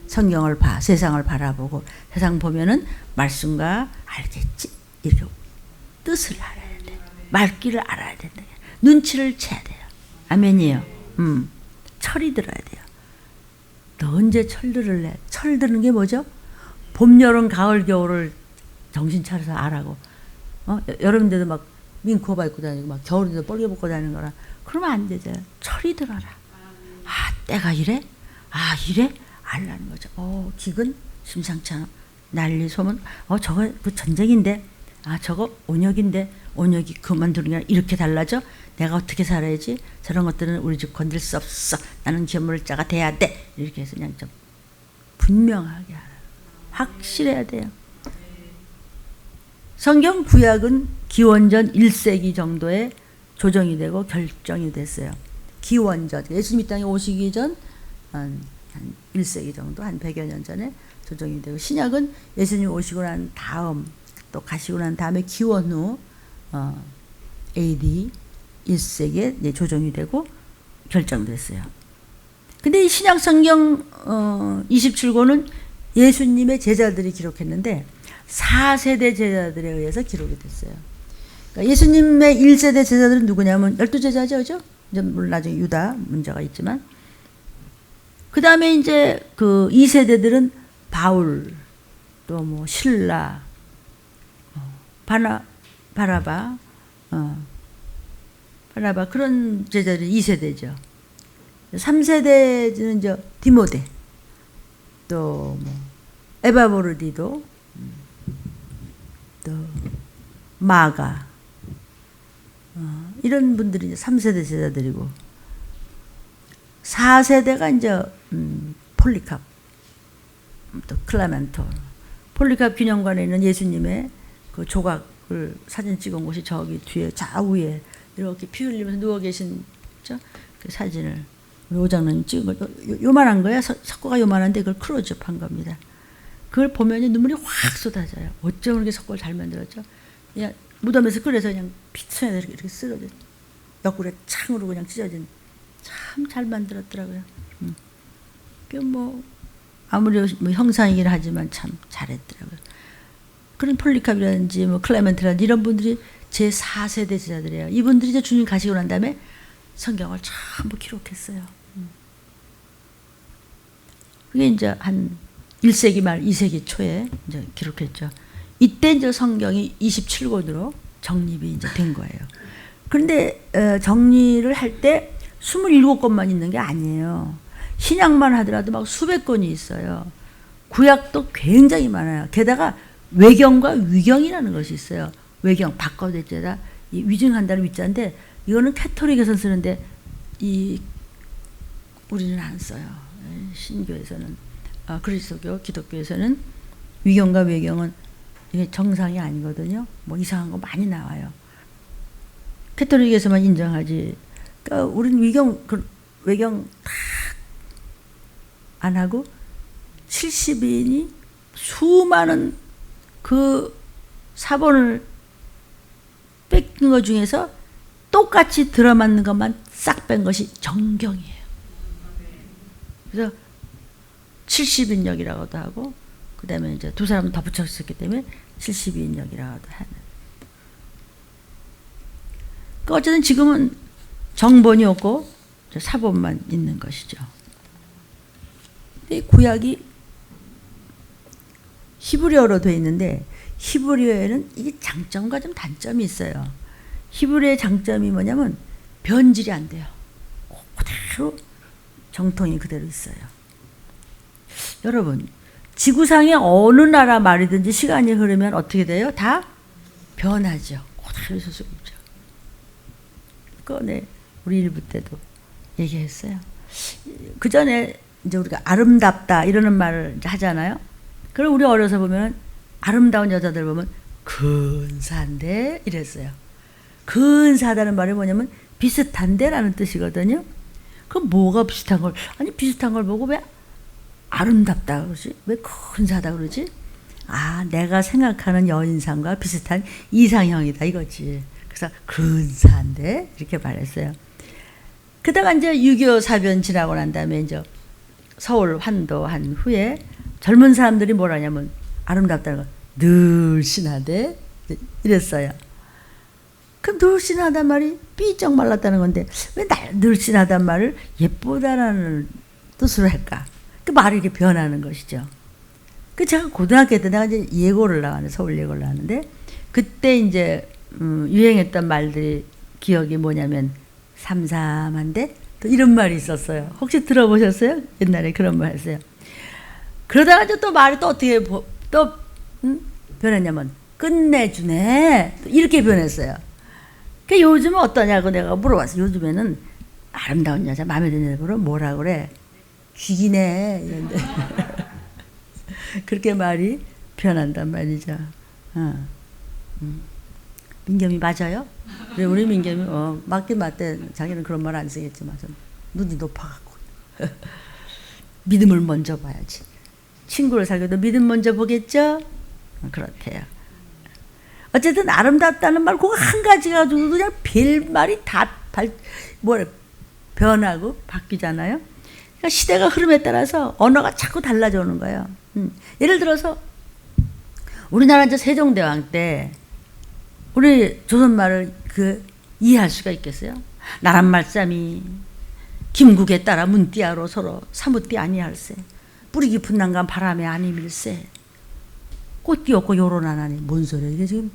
성경을 봐, 세상을 바라보고 세상 보면은 말씀과 알겠지? 이렇게 뜻을 알아야 돼. 말귀를 알아야 된다. 눈치를 채야 돼요. 아멘이에요. 철이 들어야 돼요. 너 언제 철 들을래? 철 드는 게 뭐죠? 봄, 여름, 가을, 겨울을 정신 차려서 알아고. 여름인데도 막 민코바 입고 다니고 막 겨울인데도 뻘개 벗고 다니는 거라. 그러면 안 되죠. 철이 들어라. 아 때가 이래? 아 이래? 알라는 거죠. 기근 심상치 않아. 난리 소문. 저거 그 전쟁인데. 아 저거 온역인데. 온역이 그만두는 게 아니라 이렇게 달라져? 내가 어떻게 살아야지? 저런 것들은 우리 집 건들 수 없어. 나는 견물자가 돼야 돼. 이렇게 해서 그냥 좀 분명하게 알아. 확실해야 돼요. 성경 구약은 기원전 1세기 정도에 조정이 되고 결정이 됐어요. 기원전, 예수님 이 땅에 오시기 전 한 1세기 정도, 한 100여 년 전에 조정이 되고, 신약은 예수님 오시고 난 다음, 또 가시고 난 다음에 기원 후 AD 1세기에 조정이 되고 결정됐어요. 근데 이 신약 성경 27권은 예수님의 제자들이 기록했는데 4세대 제자들에 의해서 기록이 됐어요. 그러니까 예수님의 1세대 제자들은 누구냐면 12제자죠, 그죠? 이제 물론 나중에 유다 문제가 있지만, 그 다음에 이제 그 2세대들은 바울, 또 뭐 실라, 바나바 그런 제자들이 2세대죠. 3세대는 이제 디모데, 또 뭐 에바보르디도, 또 마가, 이런 분들이 이제 3세대 제자들이고, 4세대가 이제 폴리캅, 또 클라멘토. 폴리캅 기념관에 있는 예수님의 그 조각을 사진 찍은 곳이 저기 뒤에 좌우에 이렇게 피 흘리면서 누워 계신 그 사진을 요 장로님 찍은 거, 요만한 거야. 석고가 요만한데 그걸 크로즈업 한 겁니다. 그걸 보면 눈물이 확 쏟아져요. 어쩜 그렇게 석고를 잘 만들었죠? 그냥 무덤에서 끓여서 그냥 피천에 이렇게 쓰러져, 옆구리에 창으로 그냥 찢어진, 참 잘 만들었더라고요. 그 뭐 아무리 뭐 형상이긴 하지만 참 잘했더라고요. 그런 폴리캅이라든지 뭐 클레멘트라든지 이런 분들이 제 4세대 제자들이에요. 이분들이 이제 주님 가시고 난 다음에 성경을 전부 기록했어요. 그게 이제 한 1세기 말 2세기 초에 이제 기록했죠. 이때 이제 성경이 27권으로 정립이 이제 된 거예요. 그런데 정리를 할 때 27권만 있는 게 아니에요. 신약만 하더라도 막 수백 권이 있어요. 구약도 굉장히 많아요. 게다가 외경과 위경이라는 것이 있어요. 외경, 바꿔댔자다. 위증한다는 위자인데, 이거는 캐토릭에서 쓰는데 우리는 안 써요. 신교에서는, 그리스도교, 기독교에서는 위경과 외경은 이게 정상이 아니거든요. 뭐 이상한 거 많이 나와요. 캐토릭에서만 인정하지. 그러니까 우리는 외경 다 안 하고 70인이 수많은 그 사본을 뺏긴 것 중에서 똑같이 들어맞는 것만 싹 뺀 것이 정경이에요. 그래서 70인역이라고도 하고, 그 다음에 이제 두 사람은 더 붙였었기 때문에 72인역이라고도 하는. 그러니까 어쨌든 지금은 정본이 없고 사본만 있는 것이죠. 이 구약이 히브리어로 되어 있는데, 히브리어에는 이게 장점과 좀 단점이 있어요. 히브리어의 장점이 뭐냐면 변질이 안 돼요. 그대로 정통이 그대로 있어요. 여러분, 지구상의 어느 나라 말이든지 시간이 흐르면 어떻게 돼요? 다 변하죠. 그대로 있을 수 없죠. 그거 우리 일부 때도 얘기했어요. 그 전에 이제 우리가 아름답다 이러는 말을 이제 하잖아요. 그럼 우리 어려서 보면 아름다운 여자들 보면 근사한데 이랬어요. 근사하다는 말이 뭐냐면 비슷한데라는 뜻이거든요. 그럼 뭐가 비슷한 걸, 아니 비슷한 걸 보고 왜 아름답다 그러지? 왜 근사하다 그러지? 아, 내가 생각하는 여인상과 비슷한 이상형이다 이거지. 그래서 근사한데 이렇게 말했어요. 그다가 이제 6.25 사변 지나고 난 다음에 이제 서울 환도한 후에 젊은 사람들이 뭐라냐면 아름답다는 거 늘씬하대 이랬어요. 그럼 늘씬하단 말이 삐쩍 말랐다는 건데 왜 늘씬하단 말을 예쁘다라는 뜻으로 할까? 그 말이 이렇게 변하는 것이죠. 그 제가 고등학교 때 내가 이제 예고를 나왔는데, 서울 예고를 나왔는데, 그때 이제 유행했던 말들이 기억이 뭐냐면 삼삼한데 또 이런 말이 있었어요. 혹시 들어보셨어요? 옛날에 그런 말 했어요. 그러다가 이제 또 말이 또 어떻게 변했냐면 끝내주네 이렇게 변했어요. 그 요즘은 어떠냐고 내가 물어봤어요. 요즘에는 아름다운 여자, 마음에 드는 여자 보러 뭐라 그래? 쥐기네 이런데 그렇게 말이 변한단 말이죠. 민겸이 맞아요? 그래, 우리 민겸이 맞긴 맞대. 자기는 그런 말 안 쓰겠지만 눈이 높아갖고 믿음을 먼저 봐야지. 친구를 사귀어도 믿음 먼저 보겠죠? 그렇대요. 어쨌든 아름답다는 말 그거 한 가지 가지고 그냥 별말이 다 변하고 바뀌잖아요. 그러니까 시대가 흐름에 따라서 언어가 자꾸 달라져 오는 거예요. 예를 들어서 우리나라 이제 세종대왕 때 우리 조선말을 이해할 수가 있겠어요? 나란 말씀이 김국에 따라 문띠아로 서로 사무띠 아니할세. 뿌리 깊은 난간 바람에 아니밀세. 꽃띠 없고 요런 안 하니. 뭔 소리야 이게 지금.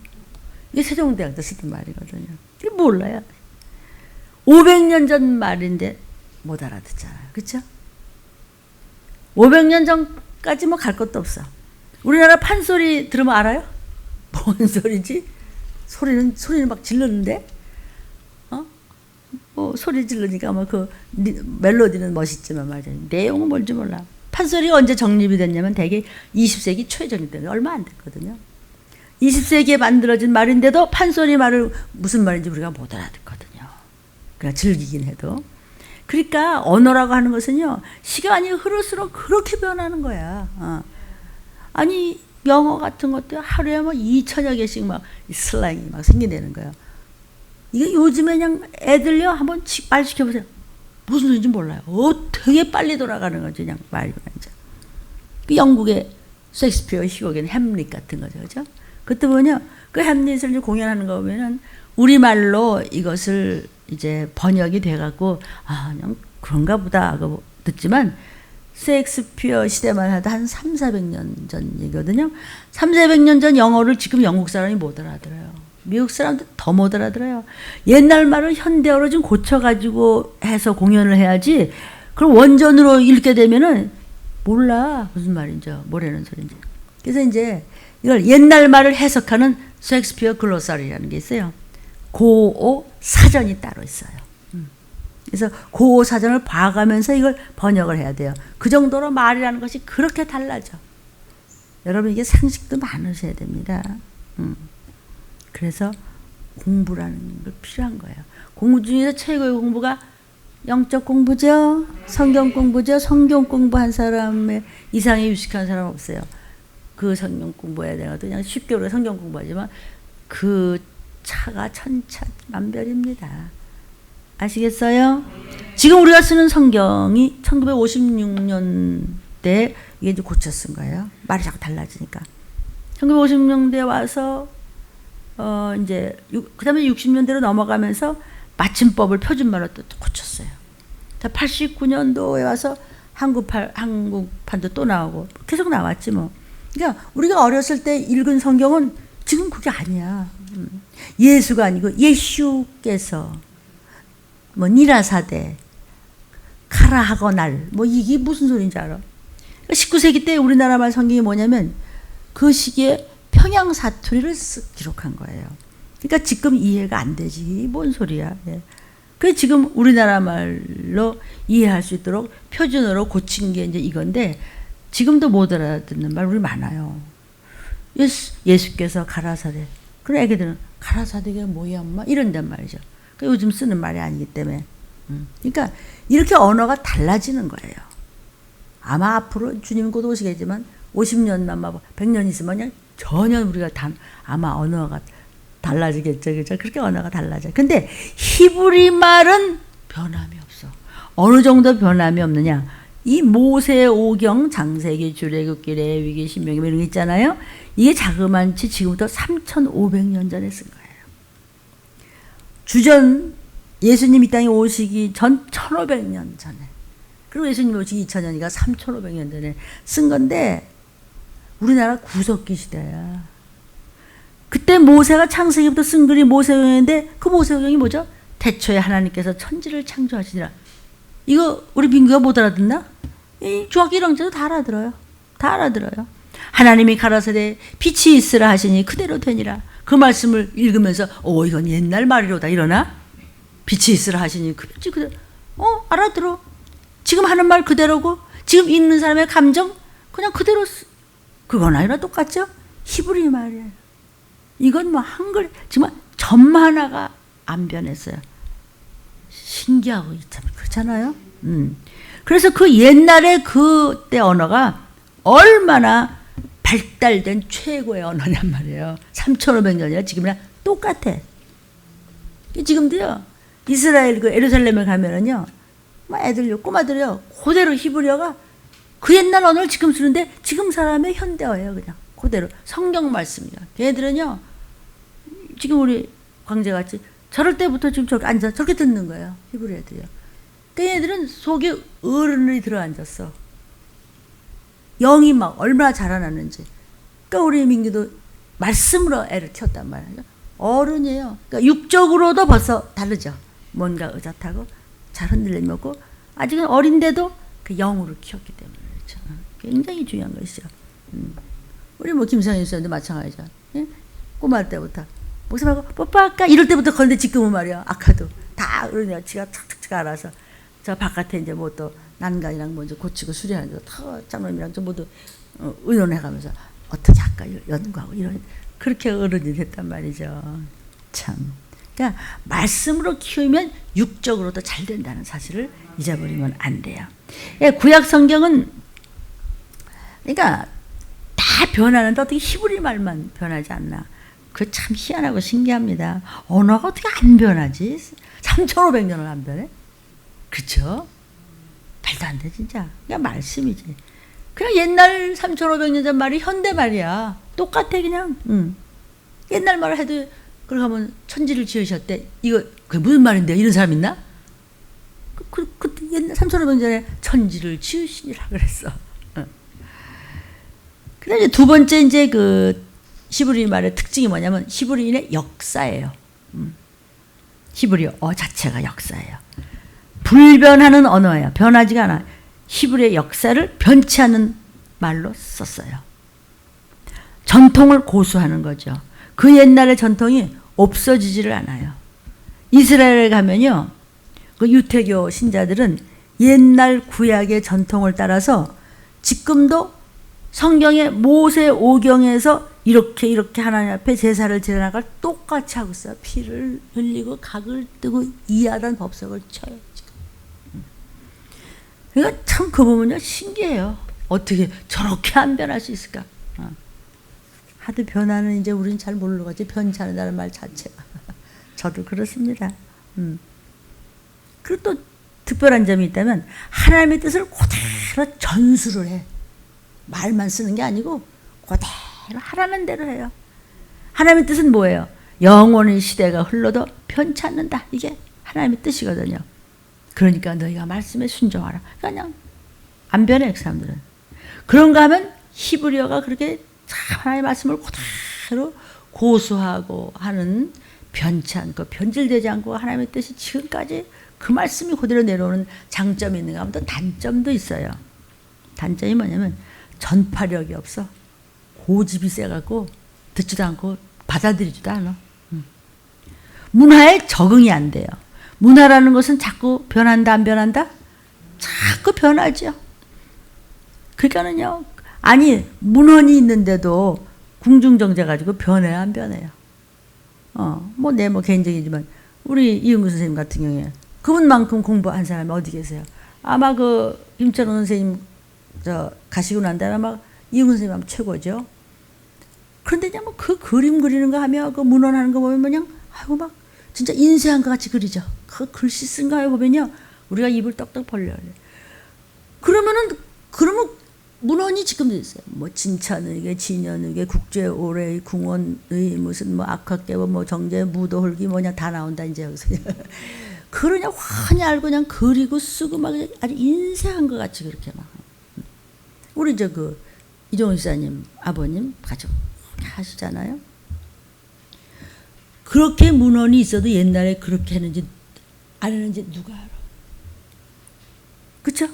이게 세종대왕 때 쓰던 말이거든요. 이게 몰라요. 500년 전 말인데 못 알아듣잖아요. 그렇죠? 500년 전까지 뭐 갈 것도 없어. 우리나라 판소리 들으면 알아요? 뭔 소리지? 소리는 막 질렀는데, 소리 질르니까 뭐 그 멜로디는 멋있지만 말이야. 내용은 뭔지 몰라. 판소리가 언제 정립이 됐냐면 대개 20세기 초에 정립된 얼마 안 됐거든요. 20세기에 만들어진 말인데도 판소리 말을 무슨 말인지 우리가 못 알아듣거든요. 그러니까 즐기긴 해도. 그러니까 언어라고 하는 것은요, 시간이 흐를수록 그렇게 변하는 거야. 아니 영어 같은 것도 하루에 뭐 2천여 개씩 막 슬랭이 막 생겨내는 거예요. 이게 요즘에 그냥 애들요 한번 말 시켜보세요. 무슨 소리인지 몰라요. 되게 빨리 돌아가는 거죠. 그냥 말이 완전. 그 영국의 셰익스피어 희곡에는 햄릿 같은 거죠, 그죠? 그때 보면 그 햄릿을 이제 공연하는 거 보면은 우리말로 이것을 이제 번역이 돼갖고 그냥 그런가 보다 하고 듣지만. 셰익스피어 시대만 해도 한 300~400년 전 얘기거든요. 300~400년 전 영어를 지금 영국 사람이 못 알아들어요. 미국 사람들 더 못 알아들어요. 옛날 말을 현대어로 좀 고쳐가지고 해서 공연을 해야지. 그럼 원전으로 읽게 되면은 몰라 무슨 말인지 뭐라는 소리인지. 그래서 이제 이걸 옛날 말을 해석하는 셰익스피어 글로서리라는 게 있어요. 고어 사전이 따로 있어요. 그래서 그 사전을 봐가면서 이걸 번역을 해야 돼요. 그 정도로 말이라는 것이 그렇게 달라져. 여러분 이게 상식도 많으셔야 됩니다. 그래서 공부라는 걸 필요한 거예요. 공부 중에서 최고의 공부가 영적 공부죠. 성경 공부죠. 성경 공부한 사람의 이상의 유식한 사람 없어요. 그 성경 공부해야 되거든요. 그냥 쉽게 우리가 성경 공부하지만 그 차가 천차만별입니다. 아시겠어요? 지금 우리가 쓰는 성경이 1956년대 이게 이제 고쳐 쓴 거예요. 말이 자꾸 달라지니까. 1956년대에 와서 이제 그다음에 60년대로 넘어가면서 맞춤법을 표준말로 또 고쳤어요. 89년도에 와서 한국판도 또 나오고 계속 나왔지 뭐. 그러니까 우리가 어렸을 때 읽은 성경은 지금 그게 아니야. 예수가 아니고 예수께서 뭐 니라사대 카라하고 날 뭐 이게 무슨 소리인지 알아? 19세기 때 우리나라 말 성경이 뭐냐면 그 시기에 평양 사투리를 기록한 거예요. 그러니까 지금 이해가 안 되지. 뭔 소리야. 예. 그래서 지금 우리나라 말로 이해할 수 있도록 표준어로 고친 게 이제 이건데 지금도 못 알아듣는 말 우리 많아요. 예수께서 가라사대. 그런 애기들은 가라사대가 뭐야 엄마? 이런단 말이죠. 그러니까 요즘 쓰는 말이 아니기 때문에. 그러니까 이렇게 언어가 달라지는 거예요. 아마 앞으로 주님 곧 오시겠지만 50년 아마 100년 있으면 그냥 전혀 우리가 아마 언어가 달라지겠죠. 그죠? 그렇게 언어가 달라져. 근데 히브리 말은 변함이 없어. 어느 정도 변함이 없느냐? 이 모세 오경, 장세기, 출애굽기, 레위기, 신명기 이런 거 있잖아요. 이게 자그만치 지금부터 3,500년 전에 쓴 거예요. 주전 예수님 이 땅에 오시기 전 1,500년 전에. 그리고 예수님 오시기 2000년이니까 3,500년 전에 쓴 건데 우리나라 구석기 시대야. 그때 모세가 창세기부터 쓴 글이 모세오경인데 그 모세오경이 뭐죠? 태초에 하나님께서 천지를 창조하시니라. 이거 우리 민규가 못 알아듣나? 이 중학교 1학년 때도 다 알아들어요. 다 알아들어요. 하나님이 가라사대 빛이 있으라 하시니 그대로 되니라. 그 말씀을 읽으면서 이건 옛날 말이로다 이러나? 빛이 있으라 하시니 그 빛이 그대로. 알아들어. 지금 하는 말 그대로고 지금 읽는 사람의 감정 그냥 그대로 그건 아니라 똑같죠? 히브리 말이에요. 이건 뭐 한글 정말 점 하나가 안 변했어요. 신기하고 참 그렇잖아요. 그래서 그 옛날에 그때 언어가 얼마나 발달된 최고의 언어냔 말이에요. 3,500년이나 지금이랑 똑같아. 지금도요. 이스라엘 그 예루살렘에 가면은요. 막 애들요, 꼬마들요. 그대로 히브리어가 그 옛날 언어를 지금 쓰는데 지금 사람의 현대어예요. 그냥 그대로 성경 말씀이야. 걔네들은요. 지금 우리 광재같이 저럴 때부터 지금 저렇게 앉아 저렇게 듣는 거예요. 히브리 애들이요. 걔네들은 속에 어른이 들어앉았어. 영이 막 얼마나 자라났는지. 그러니까 우리 민규도 말씀으로 애를 키웠단 말이에요. 어른이에요. 그러니까 육적으로도 벌써 다르죠. 뭔가 의젓하고 잘 흔들림이 없고 아직은 어린데도 그 영으로 키웠기 때문에 그렇죠. 굉장히 중요한 것이죠. 우리 뭐 김성현 씨도 마찬가지죠. 예? 꼬마일 때부터 목사님하고 뽀뽀할까 이럴 때부터 건데 지금은 말이야. 아까도 다 어른이야. 지가 탁탁 알아서 저 바깥에 이제 뭐 또 난간이랑 먼저 고치고 수리하는 거 장로님이랑 좀 모두 의논해가면서 어떻게 할까 연구하고 이런 그렇게 어른이 됐단 말이죠. 참. 그러니까 말씀으로 키우면 육적으로도 잘 된다는 사실을 잊어버리면 안 돼요. 예, 구약 성경은 그러니까 다 변하는데 어떻게 히브리 말만 변하지 않나. 그 참 희한하고 신기합니다. 언어가 어떻게 안 변하지? 3,500년을 안 변해? 그렇죠? 말도 안 돼 진짜. 그냥 말씀이지. 그냥 옛날 3,500년 전 말이 현대 말이야. 똑같아 그냥. 옛날 말을 해도 그걸 하면 천지를 지으셨대. 이거 그게 무슨 말인데 이런 사람 있나? 그때 옛날 3,500년 전에 천지를 지으시니라 그랬어. 그다음에 이제 두 번째 이제 그 히브리 말의 특징이 뭐냐면 히브리인의 역사예요. 히브리어 자체가 역사예요. 불변하는 언어예요. 변하지가 않아. 히브리의 역사를 변치 않는 말로 썼어요. 전통을 고수하는 거죠. 그 옛날의 전통이 없어지지를 않아요. 이스라엘에 가면요. 그 유태교 신자들은 옛날 구약의 전통을 따라서 지금도 성경의 모세 오경에서 이렇게 하나님 앞에 제사를 지내나갈 똑같이 하고 있어요. 피를 흘리고 각을 뜨고 이하단 법석을 쳐요. 그러니까 참 그 부분이 신기해요. 어떻게 저렇게 안 변할 수 있을까? 하도 변하는 이제 우리는 잘 모르는 거지. 변치 않는다는 말 자체가. 저도 그렇습니다. 그리고 또 특별한 점이 있다면 하나님의 뜻을 그대로 전수를 해. 말만 쓰는 게 아니고 그대로 하라는 대로 해요. 하나님의 뜻은 뭐예요? 영원히 시대가 흘러도 변치 않는다. 이게 하나님의 뜻이거든요. 그러니까 너희가 말씀에 순종하라. 그냥 안 변해 그 사람들은. 그런가 하면 히브리어가 그렇게 하나님의 말씀을 그대로 고수하고 하는 변치 않고 변질되지 않고 하나님의 뜻이 지금까지 그 말씀이 그대로 내려오는 장점이 있는가 하면 또 단점도 있어요. 단점이 뭐냐면 전파력이 없어. 고집이 세갖고 듣지도 않고 받아들이지도 않아. 문화에 적응이 안 돼요. 문화라는 것은 자꾸 변한다 안 변한다? 자꾸 변하죠. 그러니까는요. 아니 문헌이 있는데도 궁중정제 가지고 변해야 안 변해요. 뭐 내 뭐 개인적이지만 우리 이은구 선생님 같은 경우에 그분만큼 공부한 사람이 어디 계세요? 아마 그 김철원 선생님 가시고 난 다음에 아마 이은구 선생님 하면 최고죠. 그런데 그냥 뭐 그 그림 그리는 거 하며 그 문헌하는 거 보면 그냥 아이고 막 진짜 인쇄한 것 같이 그리죠. 그 글씨 쓴 거 보면요. 우리가 입을 떡떡 벌려요. 그러면 문헌이 지금도 있어요. 뭐 진천의계, 진연의계, 국제오래의 궁원의 무슨 뭐 악학계보 뭐 정제 무도홀기 뭐냐 다 나온다 이제 여기서. 그러냐 환히 알고 그냥 그리고 쓰고 막 아주 인쇄한 것 같이 그렇게 막. 우리 그 이종훈 지사님 아버님 가지고 하시잖아요. 그렇게 문헌이 있어도 옛날에 그렇게 했는지 안 했는지 누가 알아? 그쵸?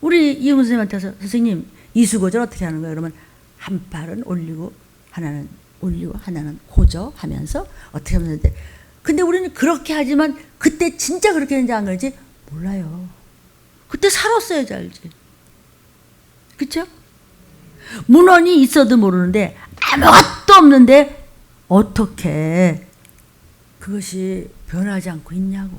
우리 이용훈 선생님한테 서 선생님 이수고절 어떻게 하는 거예요? 그러면 한 팔은 올리고 하나는 고저 하면서 어떻게 하면 되는데 근데 우리는 그렇게 하지만 그때 진짜 그렇게 했는지 안 그런지 몰라요. 그때 살았어야지 알지. 그쵸? 문헌이 있어도 모르는데 아무것도 없는데 어떻게 그것이 변하지 않고 있냐고.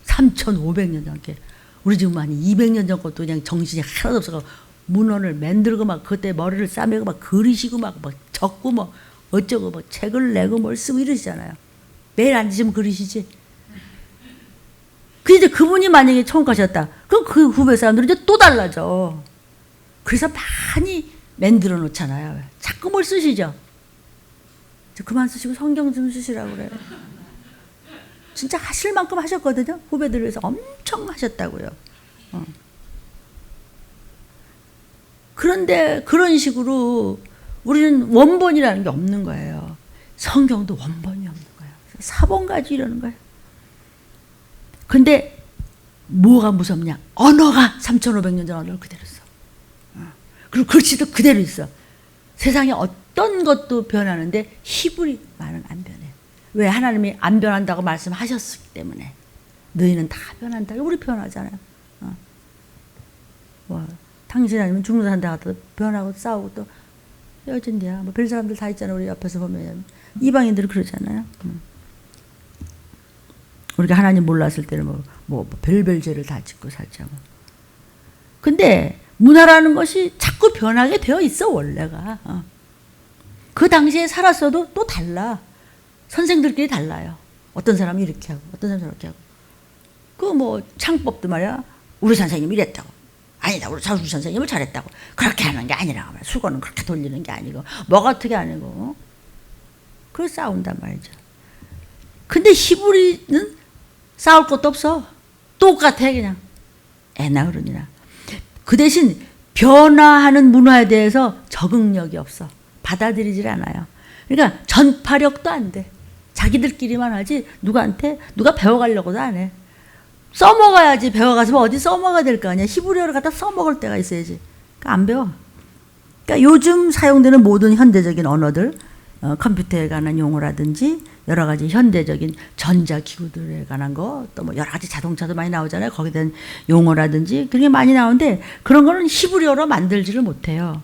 3,500년 전께. 우리 지금 한 200년 전 것도 그냥 정신이 하나도 없어서 문헌을 만들고 막 그때 머리를 싸매고 막 그리시고 막 적고 뭐 어쩌고 뭐 책을 내고 뭘 쓰고 이러시잖아요. 매일 앉으시면 그리시지. 근데 그분이 만약에 천국 가셨다. 그럼 그 후배 사람들은 이제 또 달라져. 그래서 많이 만들어 놓잖아요. 자꾸 뭘 쓰시죠. 그만 쓰시고 성경 좀 쓰시라고 그래요. 진짜 하실 만큼 하셨거든요. 후배들 위해서 엄청 하셨다고요. 그런데 그런 식으로 우리는 원본이라는 게 없는 거예요. 성경도 원본이 없는 거예요. 사본가지 이러는 거예요. 근데 뭐가 무섭냐? 언어가 3,500년 전 언어를 그대로 써. 그리고 글씨도 그대로 있어. 세상에 어떤 것도 변하는데 히브리말은 안 변해. 왜? 하나님이 안 변한다고 말씀하셨기 때문에. 너희는 다 변한다. 우리 변하잖아요. 뭐 당신 아니면 죽는 사람 다가도 변하고 싸우고 또 헤어진대야. 뭐 별 사람들 다 있잖아요. 우리 옆에서 보면 이방인들은 그러잖아요. 우리가 하나님 몰랐을 때는 뭐 별별 죄를 다 짓고 살자고. 근데 문화라는 것이 자꾸 변하게 되어 있어 원래가. 그 당시에 살았어도 또 달라. 선생들끼리 달라요. 어떤 사람이 이렇게 하고 어떤 사람이 저렇게 하고. 그 뭐 창법도 말이야. 우리 선생님이 이랬다고. 아니다. 우리 선생님을 잘했다고. 그렇게 하는 게 아니라고 말이야. 수건은 그렇게 돌리는 게 아니고 뭐가 어떻게 아니고. 그래서 싸운단 말이죠. 근데 히브리는 싸울 것도 없어. 똑같아 그냥. 애나 어른이나. 그 대신 변화하는 문화에 대해서 적응력이 없어. 받아들이질 않아요. 그러니까 전파력도 안 돼. 자기들끼리만 하지 누가 배워가려고도 안 해. 써먹어야지. 배워가서 뭐 어디 써먹어야 될 거 아니야. 히브리어를 갖다 써먹을 때가 있어야지. 그러니까 안 배워. 그러니까 요즘 사용되는 모든 현대적인 언어들, 컴퓨터에 관한 용어라든지 여러 가지 현대적인 전자기구들에 관한 거, 또 뭐 여러 가지 자동차도 많이 나오잖아요. 거기에 대한 용어라든지 그런 게 많이 나오는데 그런 거는 히브리어로 만들지를 못해요.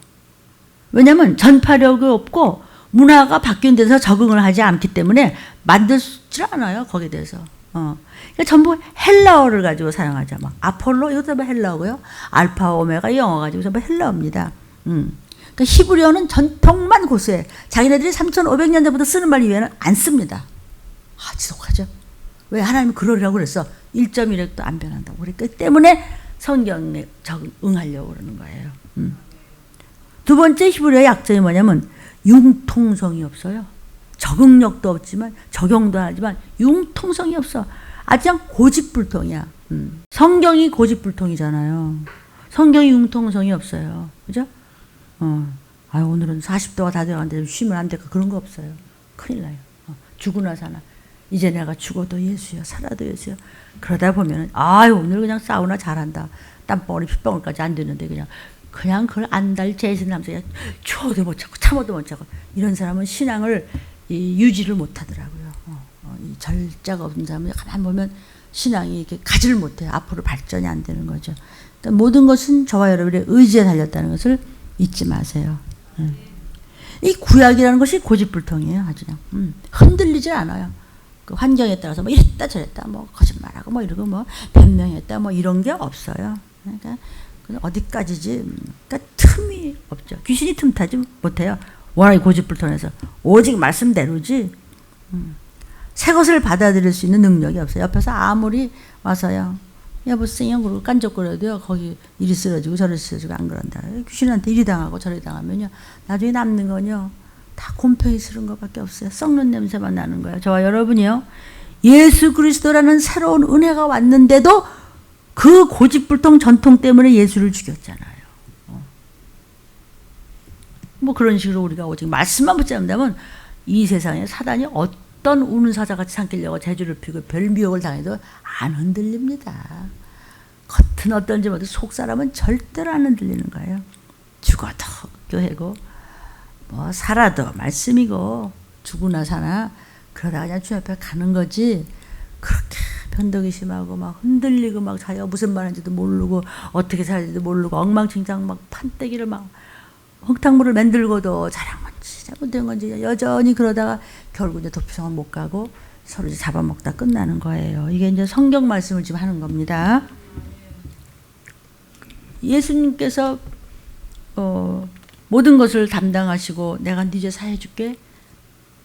왜냐하면 전파력이 없고 문화가 바뀐 데서 적응을 하지 않기 때문에 만들지 않아요. 거기에 대해서. 그러니까 전부 헬라어를 가지고 사용하죠. 막 아폴로 이것도 전부 헬라어고요. 알파 오메가 영어 가지고 전부 헬라어입니다. 그러니까 히브리어는 전통만 고수해. 자기네들이 3,500년 전부터 쓰는 말 이외에는 안 씁니다. 지독하죠. 왜? 하나님이 그러려고 그랬어. 1.1획도 안 변한다고 그랬기 때문에 성경에 적응하려고 그러는 거예요. 두 번째 히브리어의 약점이 뭐냐면 융통성이 없어요. 적응력도 없지만 적용도 하지만 융통성이 없어. 아주 그냥 고집불통이야. 성경이 고집불통이잖아요. 성경이 융통성이 없어요. 그죠? 오늘은 40도가 다 돼가는데 쉬면 안 될까? 그런 거 없어요. 큰일 나요. 죽으나 사나. 이제 내가 죽어도 예수여, 살아도 예수여. 그러다 보면 오늘 그냥 사우나 잘한다. 땀방울이 핏방울까지 안 되는데 그냥 그걸 안달 재신하면서 추워도 못 참고 참아도 못 참고 이런 사람은 신앙을 유지를 못하더라고요. 이 절자가 없는 사람은 가만 보면 신앙이 이렇게 가지를 못해요. 앞으로 발전이 안 되는 거죠. 그러니까 모든 것은 저와 여러분의 의지에 달렸다는 것을 잊지 마세요. 이 구약이라는 것이 고집불통이에요. 아주 그냥 흔들리지 않아요. 그 환경에 따라서 뭐 이랬다 저랬다 뭐 거짓말하고 뭐 이러고 뭐 변명했다 뭐 이런 게 없어요. 그러니까 어디까지지? 그러니까 틈이 없죠. 귀신이 틈타지 못해요. 워낙 고집불통해서 오직 말씀대로지. 새 것을 받아들일 수 있는 능력이 없어요. 옆에서 아무리 와서요. 여보세요 그러고 깐족거려도요. 거기 이리 쓰러지고 저리 쓰러지고 안 그런다. 귀신한테 이리 당하고 저리 당하면요. 나중에 남는 건요. 다 곰팡이 쓰는 것밖에 없어요. 썩는 냄새만 나는 거예요. 저와 여러분이요. 예수 그리스도라는 새로운 은혜가 왔는데도 그 고집불통 전통 때문에 예수를 죽였잖아요. 뭐 그런 식으로 우리가 오직 말씀만 붙잡는다면 이 세상에 사단이 어떤 우는 사자같이 삼키려고 재주를 피고 별 미혹을 당해도 안 흔들립니다. 겉은 어떤지 모르도 속 사람은 절대로 안 흔들리는 거예요. 죽어도 교회고 뭐 살아도 말씀이고 죽으나 사나 그러다가 그냥 주님 앞에 가는 거지. 그렇게 변덕이 심하고 막 흔들리고 막 자기가 무슨 말인지도 모르고 어떻게 살지도 모르고 엉망진창 막 판때기를 막 흙탕물을 만들고도 잘한 건지 잘못된 건지 여전히 그러다가 결국 이제 도피성을 못 가고 서로 이제 잡아먹다 끝나는 거예요. 이게 이제 성경 말씀을 지금 하는 겁니다. 예수님께서 모든 것을 담당하시고 내가 네 죄 사해줄게.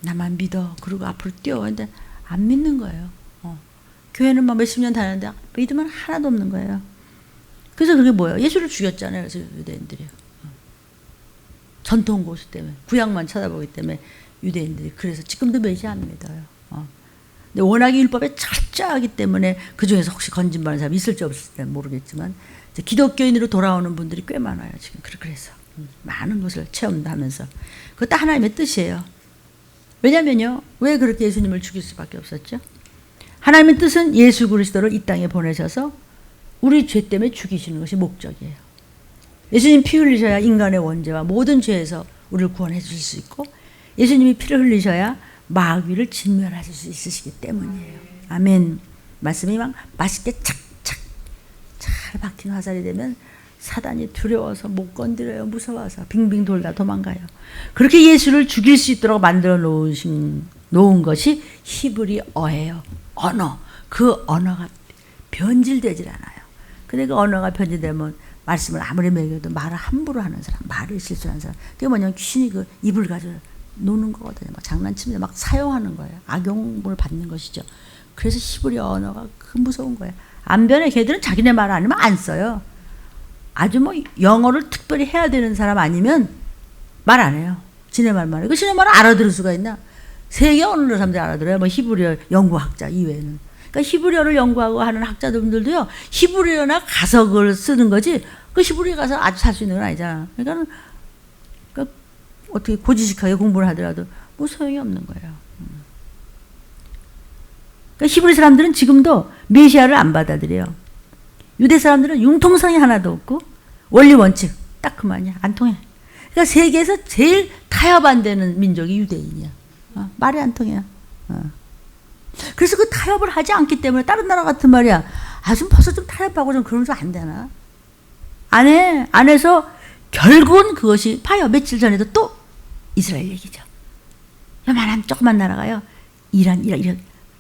나만 믿어. 그리고 앞으로 뛰어. 근데 안 믿는 거예요. 교회는 막 몇십 년 다녔는데 믿음은 하나도 없는 거예요. 그래서 그게 뭐예요? 예수를 죽였잖아요. 그래서 유대인들이. 전통 고수 때문에. 구약만 쳐다보기 때문에 유대인들이. 그래서 지금도 메시 안 믿어요. 근데 워낙에 율법에 철저하기 때문에 그 중에서 혹시 건진받는 사람이 있을지 없을지 모르겠지만 기독교인으로 돌아오는 분들이 꽤 많아요. 지금 그래서 많은 것을 체험하면서 그것도 하나님의 뜻이에요. 왜냐면요. 왜 그렇게 예수님을 죽일 수밖에 없었죠? 하나님의 뜻은 예수 그리스도를 이 땅에 보내셔서 우리 죄 때문에 죽이시는 것이 목적이에요. 예수님 피 흘리셔야 인간의 원죄와 모든 죄에서 우리를 구원해 주실 수 있고 예수님이 피를 흘리셔야 마귀를 진멸하실 수 있으시기 때문이에요. 아멘. 말씀이 막 맛있게 착착 잘 박힌 화살이 되면 사단이 두려워서 못 건드려요. 무서워서 빙빙 돌다 도망가요. 그렇게 예수를 죽일 수 있도록 만들어 놓은 것이 히브리어예요. 언어. 그 언어가 변질되질 않아요. 근데 그 언어가 변질되면 말씀을 아무리 먹여도 말을 함부로 하는 사람, 말을 실수하는 사람. 그게 뭐냐면 귀신이 그 입을 가지고 노는 거거든요. 막 장난치면서 막 사용하는 거예요. 악용을 받는 것이죠. 그래서 히브리어 언어가 그 무서운 거예요. 안 변해. 걔들은 자기네 말 아니면 안 써요. 아주 뭐 영어를 특별히 해야 되는 사람 아니면 말 안 해요. 지네 말만 해요. 그 지네 말을 알아들을 수가 있나? 세계 어느 사람들이 알아들어요. 뭐 히브리어 연구학자 이외에는. 그러니까 히브리어를 연구하고 하는 학자들도요. 히브리어나 가석을 쓰는 거지. 그 히브리어 가서 아주 살 수 있는 건 아니잖아. 그러니까 어떻게 고지식하게 공부를 하더라도 뭐 소용이 없는 거예요. 그러니까 히브리 사람들은 지금도 메시아를 안 받아들여요. 유대 사람들은 융통성이 하나도 없고 원리 원칙 딱 그만이야. 안 통해. 그러니까 세계에서 제일 타협 안 되는 민족이 유대인이야. 말이 안 통해요. 그래서 그 타협을 하지 않기 때문에 다른 나라 같은 말이야. 좀 벌써 좀 타협하고 좀 그러면서 안 되나? 안 해. 안 해서 결국은 그것이 봐요. 며칠 전에도 또 이스라엘 얘기죠. 요만한 조그만 나라가요. 이란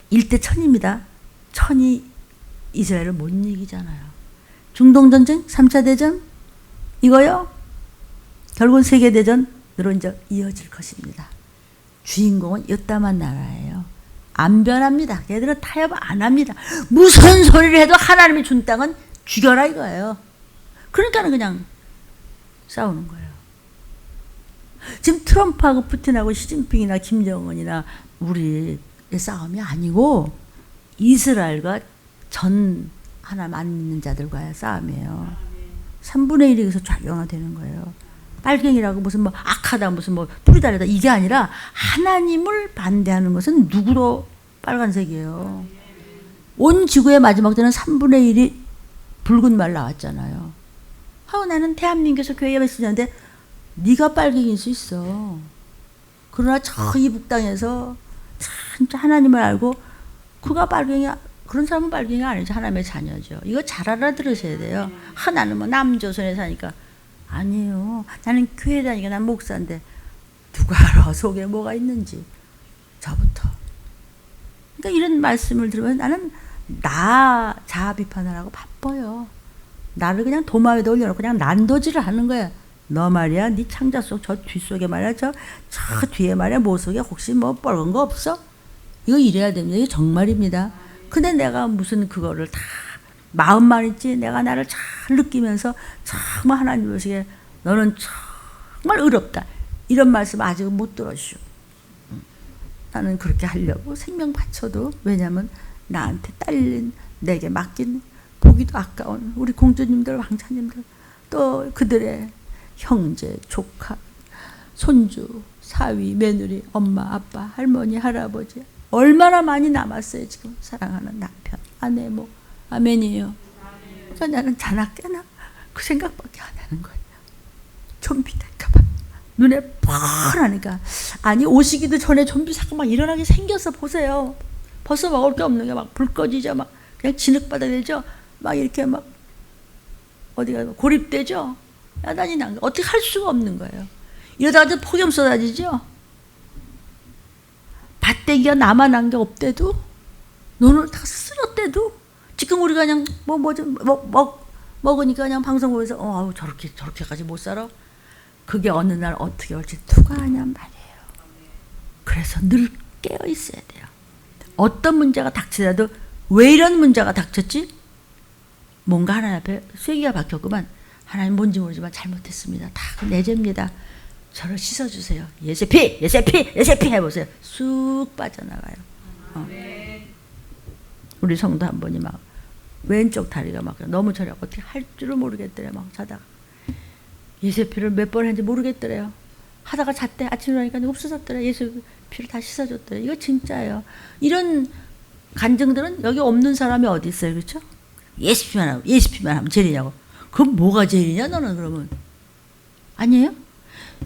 일대 천입니다. 천이 이스라엘을 못 이기잖아요. 중동전쟁, 3차 대전 이거요. 결국은 세계대전으로 이제 이어질 것입니다. 주인공은 이따만 나라예요. 안 변합니다. 걔들은 타협 안 합니다. 무슨 소리를 해도 하나님이 준 땅은 죽여라 이거예요. 그러니까는 그냥 싸우는 거예요. 지금 트럼프하고 푸틴하고 시진핑이나 김정은이나 우리의 싸움이 아니고 이스라엘과 전 하나 맞는 자들과의 싸움이에요. 3분의 1이 여기서 작용화되는 거예요. 빨갱이라고 무슨 뭐 악하다 무슨 뭐 뿌리다리다 이게 아니라 하나님을 반대하는 것은 누구도 빨간색이에요. 온 지구의 마지막 때는 3분의 1이 붉은 말 나왔잖아요. 나는 대한민국에서 교회에 있었는데 네가 빨갱이일 수 있어. 그러나 저 이북 땅에서 진짜 하나님을 알고 그가 빨갱이야. 그런 사람은 빨갱이 아니죠. 하나님의 자녀죠. 이거 잘 알아들으셔야 돼요. 나는 뭐 남조선에 사니까. 아니에요. 나는 교회 다니까 난 목사인데 누가 알아 속에 뭐가 있는지. 저부터. 그러니까 이런 말씀을 들으면 나는 나 자아 비판하라고 바빠요. 나를 그냥 도마 위에 올려놓고 그냥 난도질을 하는 거야. 너 말이야 네 창자 속 저 뒷속에 말이야 저 뒤에 말이야 모속에 혹시 뭐 뻘건 거 없어? 이거 이래야 됩니다. 이게 정말입니다. 근데 내가 무슨 그거를 다 마음만 있지 내가 나를 잘 느끼면서 정말 하나님 보시기에 너는 정말 의롭다. 이런 말씀 아직은 못 들었슈. 나는 그렇게 하려고 생명 바쳐도 왜냐면 나한테 딸린 내게 맡긴 보기도 아까운 우리 공주님들 왕자님들 또 그들의 형제 조카 손주 사위 며느리 엄마 아빠 할머니 할아버지 얼마나 많이 남았어요. 지금 사랑하는 남편 아내 뭐 아멘이에요. 그러니까 나는 자나 깨나 그 생각밖에 안 하는 거예요. 좀비 될까봐 눈에 뻔하니까. 아니 오시기도 전에 좀비 사건 막 일어나게 생겨서 보세요. 벌써 먹을 게 없는 게 막 불 꺼지죠. 막 그냥 진흙바닥 되죠. 막 이렇게 막 어디가 고립되죠. 야단이 난 거 어떻게 할 수가 없는 거예요. 이러다가 폭염 쏟아지죠. 밭대 껍데기가 남아난 게 없대도, 눈을 다 쓸었대도, 지금 우리가 그냥 먹으니까 그냥 방송 보면서 아우 저렇게까지 못 살아. 그게 어느 날 어떻게 올지 누가 아냔 말이에요. 그래서 늘 깨어 있어야 돼요. 어떤 문제가 닥치더라도 왜 이런 문제가 닥쳤지? 뭔가 하나님 앞에 쐐기가 박혔구만. 하나님 뭔지 모르지만 잘못했습니다. 다 내 죄입니다. 저를 씻어주세요. 예세피 해보세요. 쑥 빠져나가요. 우리 성도 한 분이 막 왼쪽 다리가 막 너무 저려고 어떻게 할 줄을 모르겠더래. 막 자다가 예세피를 몇 번 했는지 모르겠더래요. 하다가 잤대. 아침에 일어나니까 없어졌더래. 예세피를 다 씻어줬더래. 이거 진짜예요. 이런 간증들은 여기 없는 사람이 어디 있어요, 그렇죠? 예세피만 하면 제일이냐고. 그럼 뭐가 제일이냐 너는 그러면? 아니에요?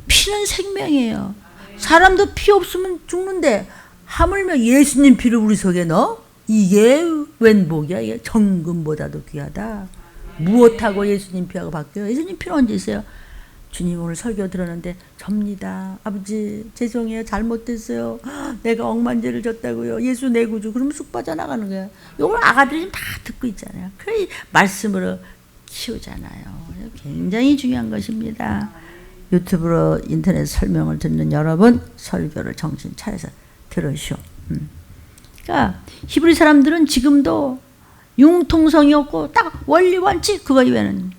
피는 생명이에요. 사람도 피 없으면 죽는데 하물며 예수님 피를 우리 속에 넣어? 이게 웬 복이야? 이게 정금보다도 귀하다. 무엇하고 예수님 피하고 바뀌어요? 예수님 피는 언제 있어요? 주님 오늘 설교 들었는데 접니다. 아버지 죄송해요. 잘못됐어요. 내가 억만죄를 졌다고요. 예수 내 구주. 그러면 쑥 빠져나가는 거야. 이걸 아가들이 지금 다 듣고 있잖아요. 그래 말씀으로 키우잖아요. 굉장히 중요한 것입니다. 유튜브로 인터넷 설명을 듣는 여러분 설교를 정신 차려서 들으시오. 그러니까 히브리 사람들은 지금도 융통성이 없고 딱 원리 원칙 그거 이외에는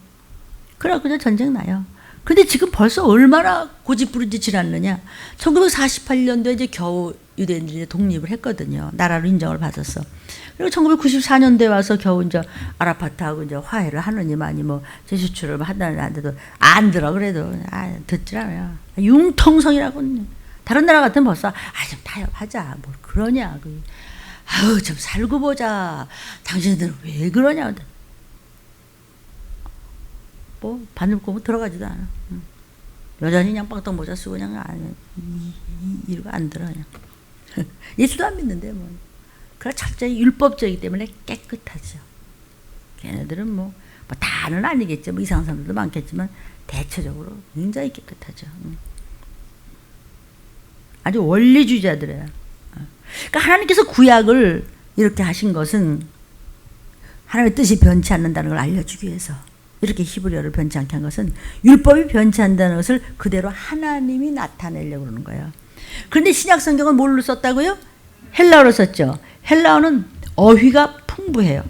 그래서 전쟁 나요. 근데 지금 벌써 얼마나 고집부리짓을 않느냐. 1948년도에 이제 겨우 유대인들이 독립을 했거든요. 나라로 인정을 받았어. 그리고 1994년도에 와서 겨우 이제 아라파트하고 이제 화해를 하느니만이 뭐 재수출을 한다는데도 안 들어. 그래도 듣질 않아요. 융통성이라고. 다른 나라 같으면 벌써 좀 타협하자. 뭘 그러냐. 아우 좀 살고 보자. 당신들은 왜 그러냐. 뭐 반죽고 들어가지도 않아. 여전히 그냥 빵떡 모자 쓰고 그냥 이러고 안 들어 그냥. 예수도 안 믿는데 뭐. 그래 철저히 율법적이기 때문에 깨끗하죠. 걔네들은 뭐 다는 아니겠죠. 뭐 이상한 사람들도 많겠지만 대체적으로 굉장히 깨끗하죠. 아주 원리주의자들이에요. 그러니까 하나님께서 구약을 이렇게 하신 것은 하나님의 뜻이 변치 않는다는 걸 알려주기 위해서. 이렇게 히브리어를 변치 않게 한 것은 율법이 변치 않는다는 것을 그대로 하나님이 나타내려고 그러는 거예요. 그런데 신약 성경은 뭘로 썼다고요? 헬라어로 썼죠. 헬라어는 어휘가 풍부해요.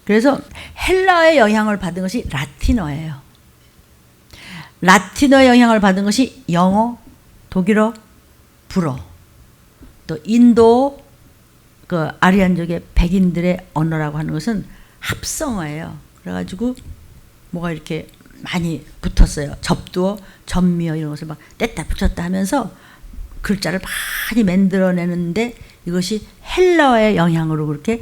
그래서 헬라어의 영향을 받은 것이 라틴어예요. 라틴어의 영향을 받은 것이 영어, 독일어, 불어, 또 인도 그 아리안족의 백인들의 언어라고 하는 것은 합성어예요. 그래가지고 뭐가 이렇게 많이 붙었어요. 접두어, 전미어 이런 것을 막 뗐다 붙였다 하면서 글자를 많이 만들어내는데 이것이 헬라어의 영향으로 그렇게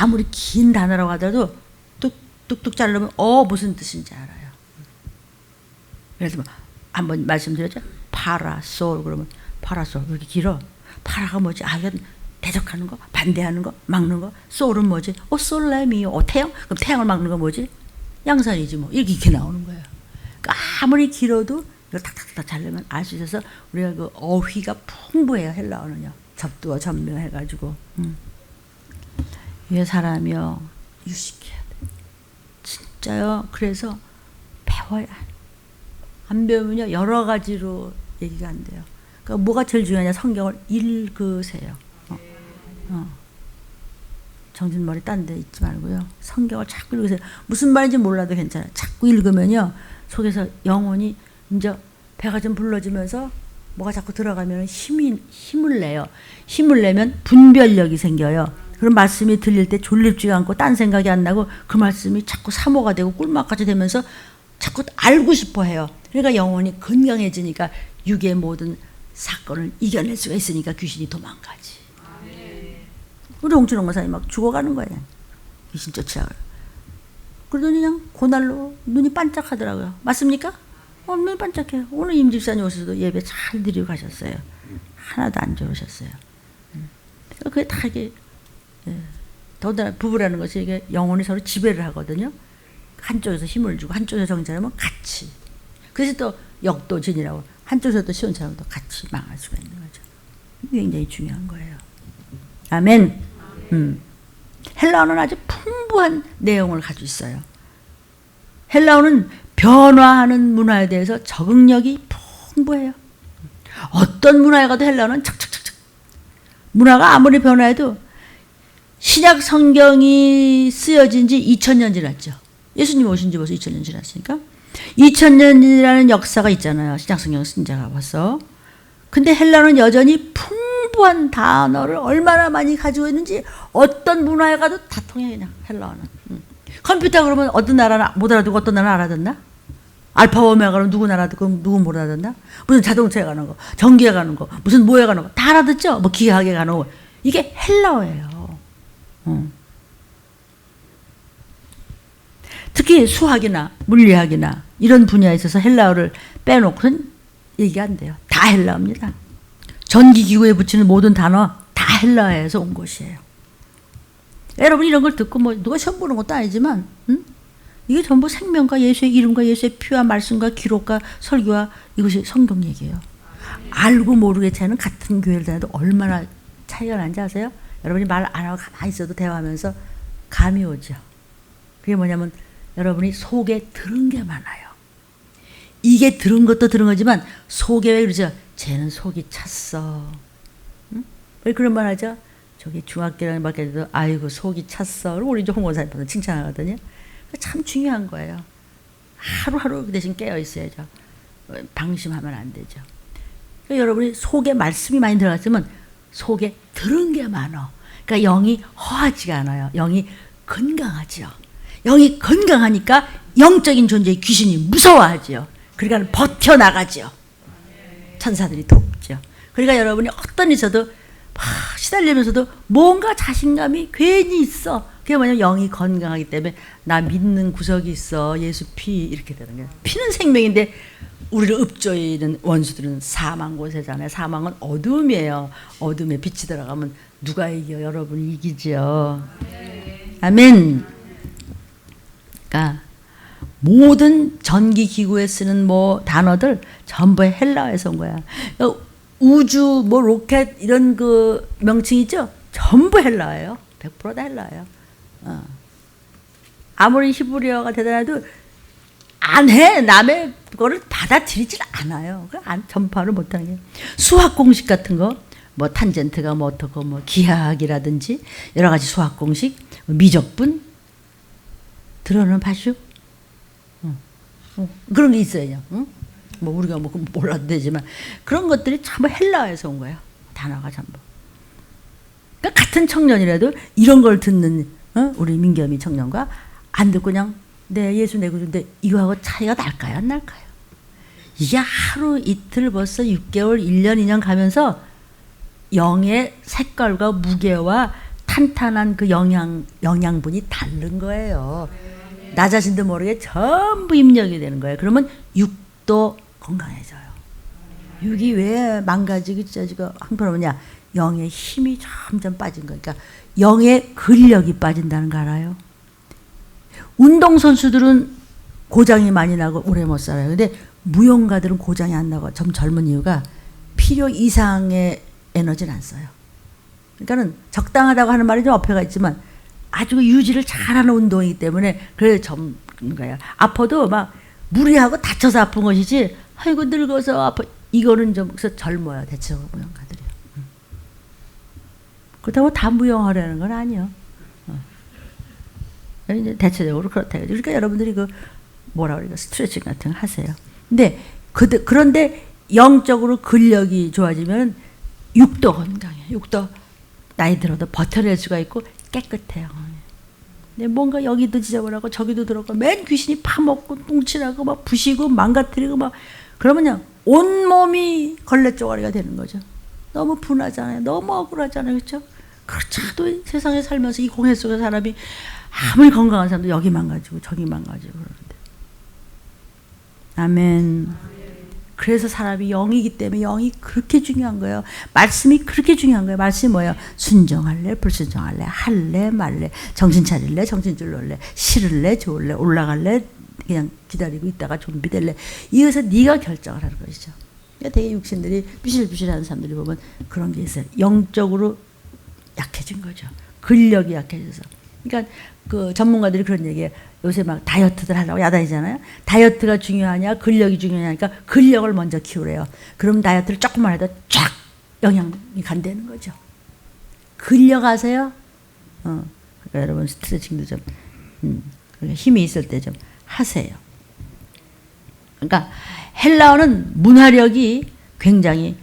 아무리 긴 단어라고 하더라도 뚝뚝뚝 자르면 무슨 뜻인지 알아요. 그래서 뭐 한번 말씀드렸죠. 파라솔 그러면 파라솔 왜 이렇게 길어? 파라가 뭐지? 이건 대적하는 거, 반대하는 거, 막는 거. 솔은 뭐지? 솔레미오. 태양? 그럼 태양을 막는 거 뭐지? 양산이지 뭐. 이렇게 나오는 거예요. 그러니까 아무리 길어도 이걸 탁탁탁 자르면 알 수 있어서 우리가 그 어휘가 풍부해요. 헬라어는요. 접두어 전묘 해가지고. 이 사람이요. 유식해야 돼. 진짜요. 그래서 배워야 해. 안 배우면요. 여러 가지로 얘기가 안 돼요. 그러니까 뭐가 제일 중요하냐. 성경을 읽으세요. 정신머리 딴 데 있지 말고요. 성경을 자꾸 읽으세요. 무슨 말인지 몰라도 괜찮아요. 자꾸 읽으면요. 속에서 영혼이 이제 배가 좀 불러지면서 뭐가 자꾸 들어가면 힘을 내요. 힘을 내면 분별력이 생겨요. 그런 말씀이 들릴 때 졸립지가 않고 딴 생각이 안 나고 그 말씀이 자꾸 사모가 되고 꿀맛같이 되면서 자꾸 알고 싶어 해요. 그러니까 영혼이 건강해지니까 육의 모든 사건을 이겨낼 수가 있으니까 귀신이 도망가지. 우리 홍춘홍 목사님 막 죽어가는 거예요. 귀신 쫓아가요. 그러더니 그냥 그날로 눈이 반짝하더라고요. 맞습니까? 눈이 반짝해요. 오늘 임 집사님 오셔서도 예배 잘 드리고 가셨어요. 하나도 안 좋으셨어요. 그게 다 이게 더군다나 부부라는 것이 이게 영혼이 서로 지배를 하거든요. 한쪽에서 힘을 주고 한쪽에서 정찰하면 같이. 그래서 또 역도진이라고 한쪽에서 또 시원찮으면 또 같이 망할 수가 있는 거죠. 굉장히 중요한 거예요. 아멘. 헬라어는 아주 풍부한 내용을 가지고 있어요. 헬라어는 변화하는 문화에 대해서 적응력이 풍부해요. 어떤 문화에 가도 헬라어는 착착착착. 문화가 아무리 변화해도 신약 성경이 쓰여진 지 2000년 지났죠. 예수님 오신 지 벌써 2000년 지났으니까. 2000년이라는 역사가 있잖아요. 신약 성경 쓴 지가 벌써. 근데 헬라어는 여전히 풍부한 단어를 얼마나 많이 가지고 있는지 어떤 문화에 가도 다 통해 그냥 헬라어는. 컴퓨터 그러면 어떤 나라는 못 알아듣고 어떤 나라는 알아듣나? 알파와 오메가는 누구 알아듣고 누구 못 알아듣나? 무슨 자동차에 가는 거, 전기에 가는 거, 무슨 뭐에 가는 거 다 알아듣죠? 뭐 기하학에 가는 거. 이게 헬라어예요. 특히 수학이나 물리학이나 이런 분야에 있어서 헬라어를 빼놓고는 얘기 안 돼요. 다 헬라어입니다. 전기기구에 붙이는 모든 단어 다 헬라어에서 온 것이에요. 여러분 이런 걸 듣고 뭐 누가 시험 보는 것도 아니지만 이게 전부 생명과 예수의 이름과 예수의 피와 말씀과 기록과 설교와 이것이 성경 얘기예요. 알고 모르게 차이는 같은 교회를 다녀도 얼마나 차이가 나는지 아세요? 여러분이 말 안 하고 가만히 있어도 대화하면서 감이 오죠. 그게 뭐냐면 여러분이 속에 들은 게 많아요. 이게 들은 것도 들은 거지만 속에 왜 그러죠? 쟤는 속이 찼어. 응? 왜 그런 말 하죠? 저기 중학교랑 밖에도 아이고 속이 찼어. 우리 이제 홍원사님한테 칭찬하거든요. 참 중요한 거예요. 하루하루 그 대신 깨어 있어야죠. 방심하면 안 되죠. 그러니까 여러분이 속에 말씀이 많이 들어갔으면 속에 들은 게 많아. 그러니까 영이 허하지가 않아요. 영이 건강하죠. 영이 건강하니까 영적인 존재의 귀신이 무서워하죠. 그러니까 버텨나가죠. 천사들이 돕죠. 그러니까 여러분이 어떤 있어도 막 시달리면서도 뭔가 자신감이 괜히 있어. 그게 뭐냐면 영이 건강하기 때문에 나 믿는 구석이 있어. 예수 피 이렇게 되는 거예요. 피는 생명인데 우리를 읍조이는 원수들은 사망 곳에잖아요. 사망은 어둠이에요. 어둠에 빛이 들어가면 누가 이겨? 여러분이 이기죠. 아멘. 그러니까 모든 전기기구에 쓰는 뭐 단어들 전부 헬라어에서 온 거야. 그러니까 우주 뭐 로켓 이런 그 명칭 있죠? 전부 헬라어예요. 100% 다 헬라어예요. 아무리 히브리어가 대단해도 안 해. 남의 거를 받아들이질 않아요. 전파를 못하는 게. 수학 공식 같은 거, 뭐 탄젠트가 뭐 어떻고, 뭐 기하학이라든지 여러 가지 수학 공식, 미적분, 들어는 봐슈. 그런 게 있어요. 응? 뭐 우리가 뭐 몰라도 되지만 그런 것들이 전부 헬라어에서 온 거예요. 단어가 전부. 그러니까 같은 청년이라도 이런 걸 듣는 우리 민겸이 청년과 안 듣고 그냥 네 예수 내 구주인데 이거하고 차이가 날까요? 안 날까요? 이게 하루 이틀 벌써 6개월 1년 2년 가면서 영의 색깔과 무게와 탄탄한 그 영양분이 다른 거예요. 나 자신도 모르게 전부 입력이 되는 거예요. 그러면 육도 건강해져요. 육이 왜 망가지고 찢어지고 형편없냐? 영의 힘이 점점 빠진 거니까 영의 근력이 빠진다는 거 알아요? 운동선수들은 고장이 많이 나고 오래 못 살아요. 근데 무용가들은 고장이 안 나고 좀 젊은 이유가 필요 이상의 에너지를 안 써요. 그러니까는 적당하다고 하는 말이 좀 어폐가 있지만 아주 유지를 잘하는 운동이기 때문에 그래 젊은 거예요. 아파도 막 무리하고 다쳐서 아픈 것이지 아이고 늙어서 아파 이거는 좀 그래서 젊어요. 대체적으로 무용가들이요. 그렇다고 다 무용하려는 건 아니에요. 대체적으로 그렇다. 그러니까 여러분들이 그 뭐라 그래요? 스트레칭 같은 거 하세요. 근데 그런데 영적으로 근력이 좋아지면 육도 건강해요. 육도 나이 들어도 버텨낼 수가 있고 깨끗해요. 근데 뭔가 여기도 지저분하고 저기도 들어가고 맨 귀신이 파먹고 뚱치라고 막 부시고 망가뜨리고 막 그러면요 온몸이 걸레쪼가리가 되는 거죠. 너무 분하잖아요. 너무 억울하잖아요. 그렇죠? 그렇죠. 세상에 살면서 이 공해 속에 사람이 아무리 건강한 사람도 여기 망가지고 저기 망가지고 그러는데. 아멘. 그래서 사람이 영이기 때문에 영이 그렇게 중요한 거예요. 말씀이 그렇게 중요한 거예요. 말씀이 뭐예요? 순종할래? 불순종할래? 할래? 말래? 정신 차릴래? 정신줄 놓을래? 싫을래? 좋을래? 올라갈래? 그냥 기다리고 있다가 좀비 될래? 이것은 네가 결정을 하는 것이죠. 그러니까 되게 육신들이 삐실삐실하는 사람들이 보면 그런 게 있어요. 영적으로 약해진 거죠. 근력이 약해져서. 그러니까 그 전문가들이 그런 얘기해요. 요새 막 다이어트들 하려고 야단이잖아요. 다이어트가 중요하냐 근력이 중요하냐니까 근력을 먼저 키우래요. 그럼 다이어트를 조금만 해도 쫙 영향이 간다는 거죠. 근력 아세요? 그러니까 여러분 스트레칭도 좀 힘이 있을 때 좀 하세요. 그러니까 헬라어는 문화력이 굉장히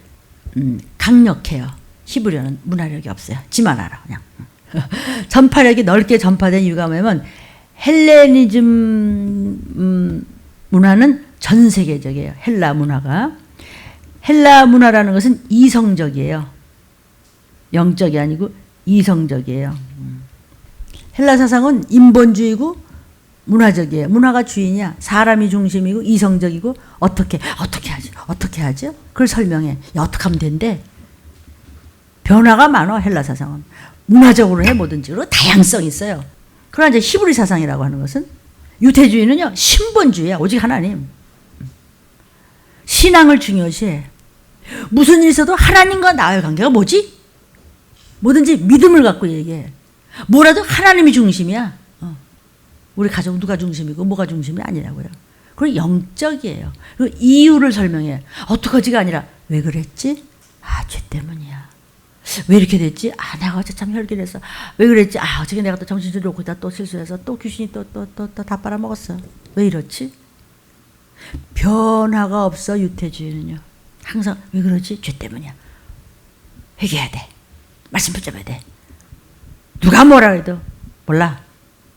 강력해요. 히브리어는 문화력이 없어요. 지만 알아 그냥. 전파력이 넓게 전파된 이유가 뭐냐면 헬레니즘 문화는 전 세계적이에요. 헬라 문화가. 헬라 문화라는 것은 이성적이에요. 영적이 아니고 이성적이에요. 헬라 사상은 인본주의고 문화적이에요. 문화가 주인이야. 사람이 중심이고 이성적이고 어떻게 하죠? 그걸 설명해. 야, 어떻게 하면 된대? 변화가 많아. 헬라 사상은. 문화적으로 해 뭐든지. 그리고 다양성이 있어요. 그러나 이제 히브리 사상이라고 하는 것은 유태주의는요. 신본주의야. 오직 하나님. 신앙을 중요시해. 무슨 일 있어도 하나님과 나의 관계가 뭐지? 뭐든지 믿음을 갖고 얘기해. 뭐라도 하나님이 중심이야. 우리 가족은 누가 중심이고 뭐가 중심이 아니라고요. 그리고 영적이에요. 그리고 이유를 설명해. 어떡하지가 아니라 왜 그랬지? 아, 죄 때문이야. 왜 이렇게 됐지? 아, 내가 어제 참 혈기냈어. 왜 그랬지? 아, 어저께 내가 또 정신줄 놓고 있다 또 실수해서 또 귀신이 또 다 빨아먹었어. 왜 이렇지? 변화가 없어. 유태주의는요. 항상 왜 그러지? 죄 때문이야. 회개해야 돼. 말씀 붙잡아야 돼. 누가 뭐라 해도 몰라.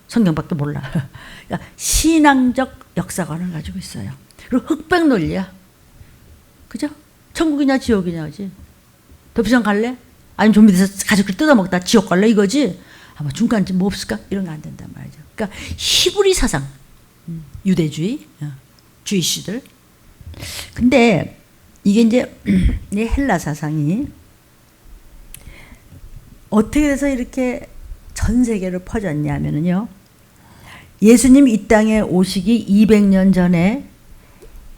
성경밖에 몰라. 그러니까 신앙적 역사관을 가지고 있어요. 그리고 흑백 논리야. 그죠? 천국이냐 지옥이냐 지 도피성 갈래? 아니면 좀비 돼서 가족들 뜯어먹다 지옥 갈래 이거지? 아마 중간쯤 뭐 없을까? 이런 거 안 된단 말이죠. 그러니까 히브리 사상, 유대주의, 주이시들. 근데 이게 이제 이 헬라 사상이 어떻게 해서 이렇게 전 세계로 퍼졌냐면요. 예수님 이 땅에 오시기 200년 전에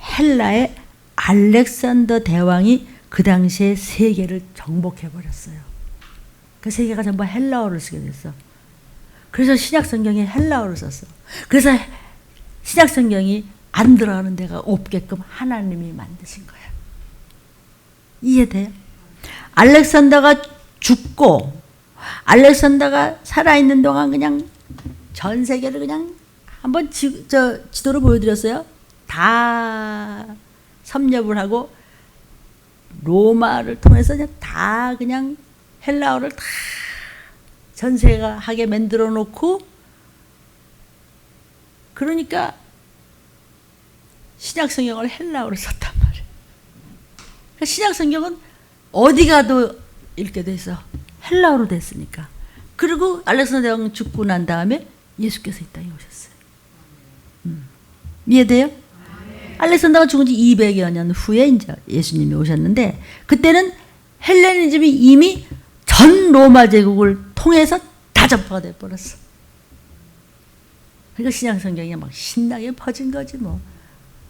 헬라의 알렉산더 대왕이 그 당시에 세계를 정복해 버렸어요. 그 세계가 전부 헬라어를 쓰게 됐어. 그래서 신약 성경에 헬라어를 썼어. 그래서 신약 성경이 안 들어가는 데가 없게끔 하나님이 만드신 거야. 이해돼요? 알렉산더가 죽고 알렉산더가 살아있는 동안 그냥 전 세계를 그냥 한번 지도를 보여드렸어요. 다 섭렵을 하고 로마를 통해서 그냥 헬라어를 다 전 세계가 하게 만들어 놓고 그러니까 신약 성경을 헬라어로 썼단 말이에요. 그러니까 신약 성경은 어디 가도 읽게 돼서 헬라어로 됐으니까. 그리고 알렉산더 대왕 죽고 난 다음에 예수께서 이 땅에 오셨어요. 이해돼요? 알렉산더가 죽은 지 200여 년 후에 이제 예수님이 오셨는데 그때는 헬레니즘이 이미 전 로마 제국을 통해서 다 전파가 돼버렸어. 그러니까 신약 성경이 막 신나게 퍼진 거지 뭐.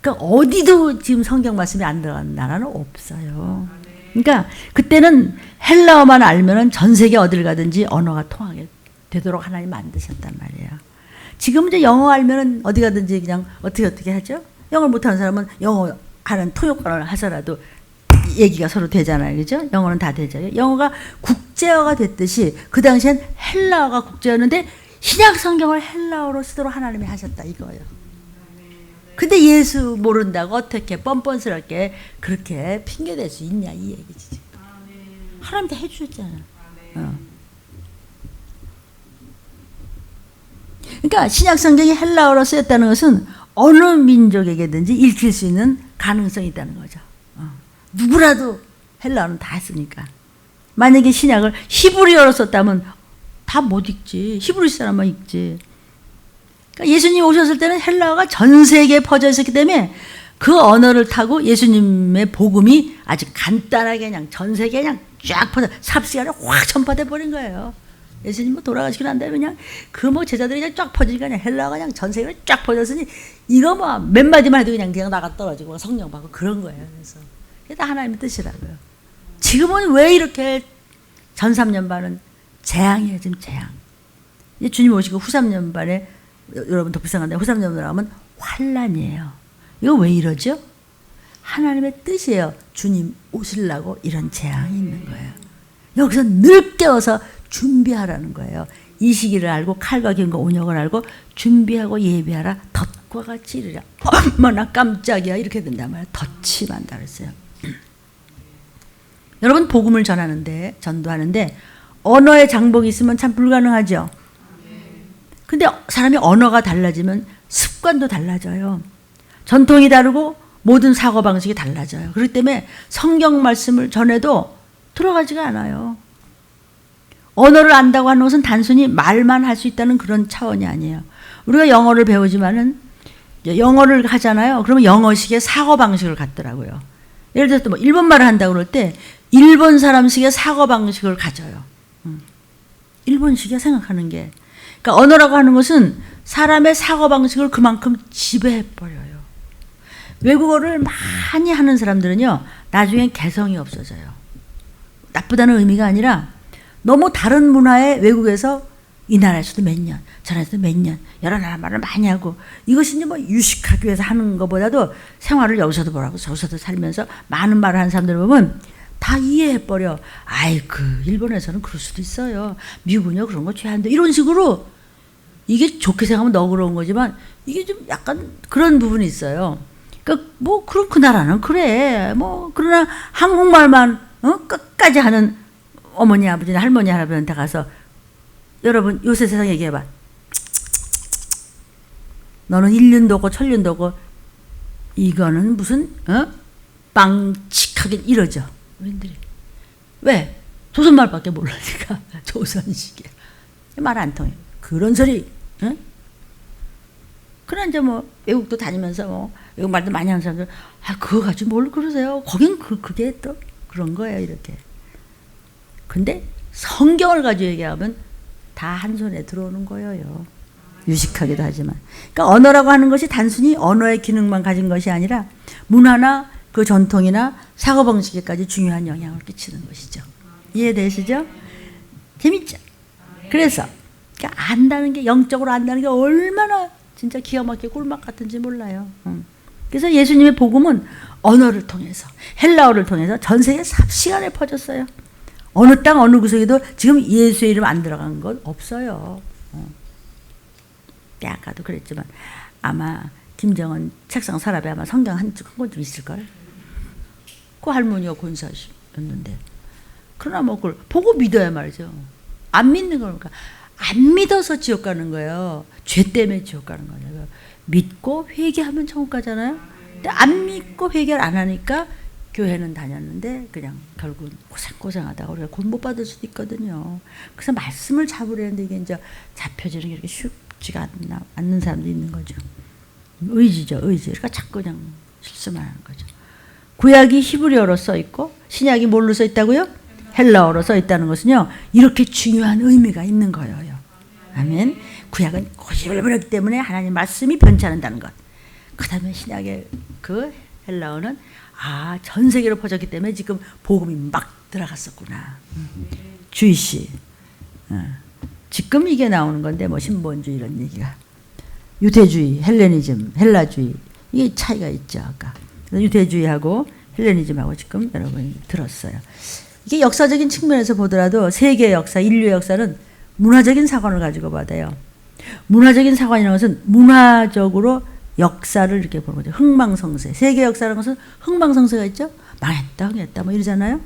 그러니까 어디도 지금 성경 말씀이 안 들어가는 나라는 없어요. 그러니까 그때는 헬라어만 알면은 전 세계 어딜 가든지 언어가 통하게 되도록 하나님 만드셨단 말이에요. 지금 이제 영어 알면은 어디 가든지 그냥 어떻게 하죠? 영어를 못하는 사람은 영어 하는 통역관을 하서라도 얘기가 서로 되잖아요. 그죠? 영어는 다 되죠. 영어가 국제어가 됐듯이 그 당시엔 헬라어가 국제어였는데 신약 성경을 헬라어로 쓰도록 하나님이 하셨다 이거예요. 근데 예수 모른다고 어떻게 뻔뻔스럽게 그렇게 핑계댈 수 있냐 이 얘기지. 하나님 다 해주셨잖아. 그러니까 신약 성경이 헬라어로 쓰였다는 것은 어느 민족에게든지 읽힐 수 있는 가능성이 있다는 거죠. 누구라도 헬라어는 다 쓰니까. 만약에 신약을 히브리어로 썼다면 다 못 읽지. 히브리 사람만 읽지. 그러니까 예수님 오셨을 때는 헬라어가 전 세계에 퍼져 있었기 때문에 그 언어를 타고 예수님의 복음이 아주 간단하게 그냥 전 세계에 그냥 쫙 퍼져 삽시간에 확 전파돼 버린 거예요. 예수님 뭐 돌아가시고 난 다음에 그냥 그 뭐 제자들이 그냥 쫙 퍼지니까 그냥 헬라어가 그냥 전 세계에 쫙 퍼졌으니 이거 뭐 몇 마디만 해도 그냥 나가 떨어지고 성령 받고 그런 거예요. 그래서 그게 다 하나님의 뜻이라고요. 지금은 왜 이렇게 전 3년 반은 재앙이에요. 지금 재앙. 이제 주님 오시고 후 3년 반에 여러분 더 비싼 건데 후 3년 반에 하면 환란이에요. 이거 왜 이러죠? 하나님의 뜻이에요. 주님 오시려고 이런 재앙이 있는 거예요. 여기서 늘 깨워서 준비하라는 거예요. 이 시기를 알고 칼과 기름과 온역을 알고 준비하고 예비하라. 덫과 같이 이르라. 어머나 깜짝이야. 이렇게 된단 말이에요. 덫이 많다 그랬어요. 여러분 복음을 전도하는데 언어의 장벽이 있으면 참 불가능하죠. 근데 사람이 언어가 달라지면 습관도 달라져요. 전통이 다르고 모든 사고방식이 달라져요. 그렇기 때문에 성경 말씀을 전해도 들어가지가 않아요. 언어를 안다고 하는 것은 단순히 말만 할 수 있다는 그런 차원이 아니에요. 우리가 영어를 배우지만은 영어를 하잖아요. 그러면 영어식의 사고방식을 갖더라고요. 예를 들어서 뭐 일본말을 한다고 그럴 때 일본 사람식의 사고방식을 가져요. 일본식이야 생각하는 게. 그러니까 언어라고 하는 것은 사람의 사고방식을 그만큼 지배해버려요. 외국어를 많이 하는 사람들은요. 나중에 개성이 없어져요. 나쁘다는 의미가 아니라 너무 다른 문화의 외국에서 이 나라에서도 몇 년, 저 나라에서도 몇 년, 여러 나라 말을 많이 하고 이것이 이제 뭐 유식하기 위해서 하는 것보다도 생활을 여기서도 보라고 저기서도 살면서 많은 말을 하는 사람들 보면 다 이해해버려. 아이고 일본에서는 그럴 수도 있어요. 미국은요 그런 거 죄한데 이런 식으로 이게 좋게 생각하면 너그러운 거지만 이게 좀 약간 그런 부분이 있어요. 그러니까 뭐 그럼 그 나라는 그래. 뭐 그러나 한국말만 끝까지 하는 어머니 아버지나 할머니 할아버지한테 가서 여러분 요새 세상 얘기해봐. 너는 1년도 없고 천년도 없고 이거는 무슨 빵칙하게 이러죠. 우리들이 왜? 조선말밖에 모르니까 조선식이야. 말 안 통해. 그런 소리. 응? 그러나 이제 뭐 외국도 다니면서 뭐 외국 말도 많이 하는 사람들 그거 가지고 뭘 그러세요? 거긴 그게 또 그런 거예요 이렇게. 근데 성경을 가지고 얘기하면 다 한 손에 들어오는 거예요. 유식하기도 하지만. 그러니까 언어라고 하는 것이 단순히 언어의 기능만 가진 것이 아니라 문화나 그 전통이나 사고방식에까지 중요한 영향을 끼치는 것이죠. 이해되시죠? 재밌죠? 그래서 그러니까 안다는 게 영적으로 안다는 게 얼마나 진짜 기가 막히게 꿀맛 같은지 몰라요. 그래서 예수님의 복음은 언어를 통해서 헬라어를 통해서 전 세계 삽시간에 퍼졌어요. 어느 땅 어느 구석에도 지금 예수의 이름 안 들어간 건 없어요. 아까도 그랬지만 아마 김정은 책상 서랍에 아마 성경 한 권 좀 있을걸. 그 할머니가 권사였는데 그러나 뭐 그걸 보고 믿어야 말이죠. 안 믿는 거니까 안 믿어서 지옥 가는 거예요. 죄 때문에 지옥 가는 거예요. 믿고 회개하면 천국 가잖아요. 근데 안 믿고 회개를 안 하니까 교회는 다녔는데 그냥 결국은 고생하다가 우리가 곧 못 받을 수도 있거든요. 그래서 말씀을 잡으려는데 이게 이제 잡혀지는 게 이렇게 쉽지가 않는 사람도 있는 거죠. 의지죠, 의지. 그러니까 자꾸 그냥 실수만 하는 거죠. 구약이 히브리어로 써 있고 신약이 뭘로 써 있다고요? 헬라어로 써 있다는 것은요. 이렇게 중요한 의미가 있는 거예요. 아멘. 구약은 고집을 때문에 하나님 말씀이 변치 않는다는 것. 그 다음에 신약의 그 헬라어는 전 세계로 퍼졌기 때문에 지금 복음이 막 들어갔었구나. 주의시. 지금 이게 나오는 건데 뭐 신본주의 이런 얘기가. 유대주의, 헬레니즘, 헬라주의 이게 차이가 있죠. 아까. 유대주의하고 헬레니즘하고 지금 여러분이 들었어요. 이게 역사적인 측면에서 보더라도 세계의 역사, 인류의 역사는 문화적인 사관을 가지고 받아요. 문화적인 사관이라는 것은 문화적으로 역사를 이렇게 보는 거죠. 흥망성쇠. 세계 역사라는 것은 흥망성쇠가 있죠. 망했다, 흥했다 뭐 이러잖아요.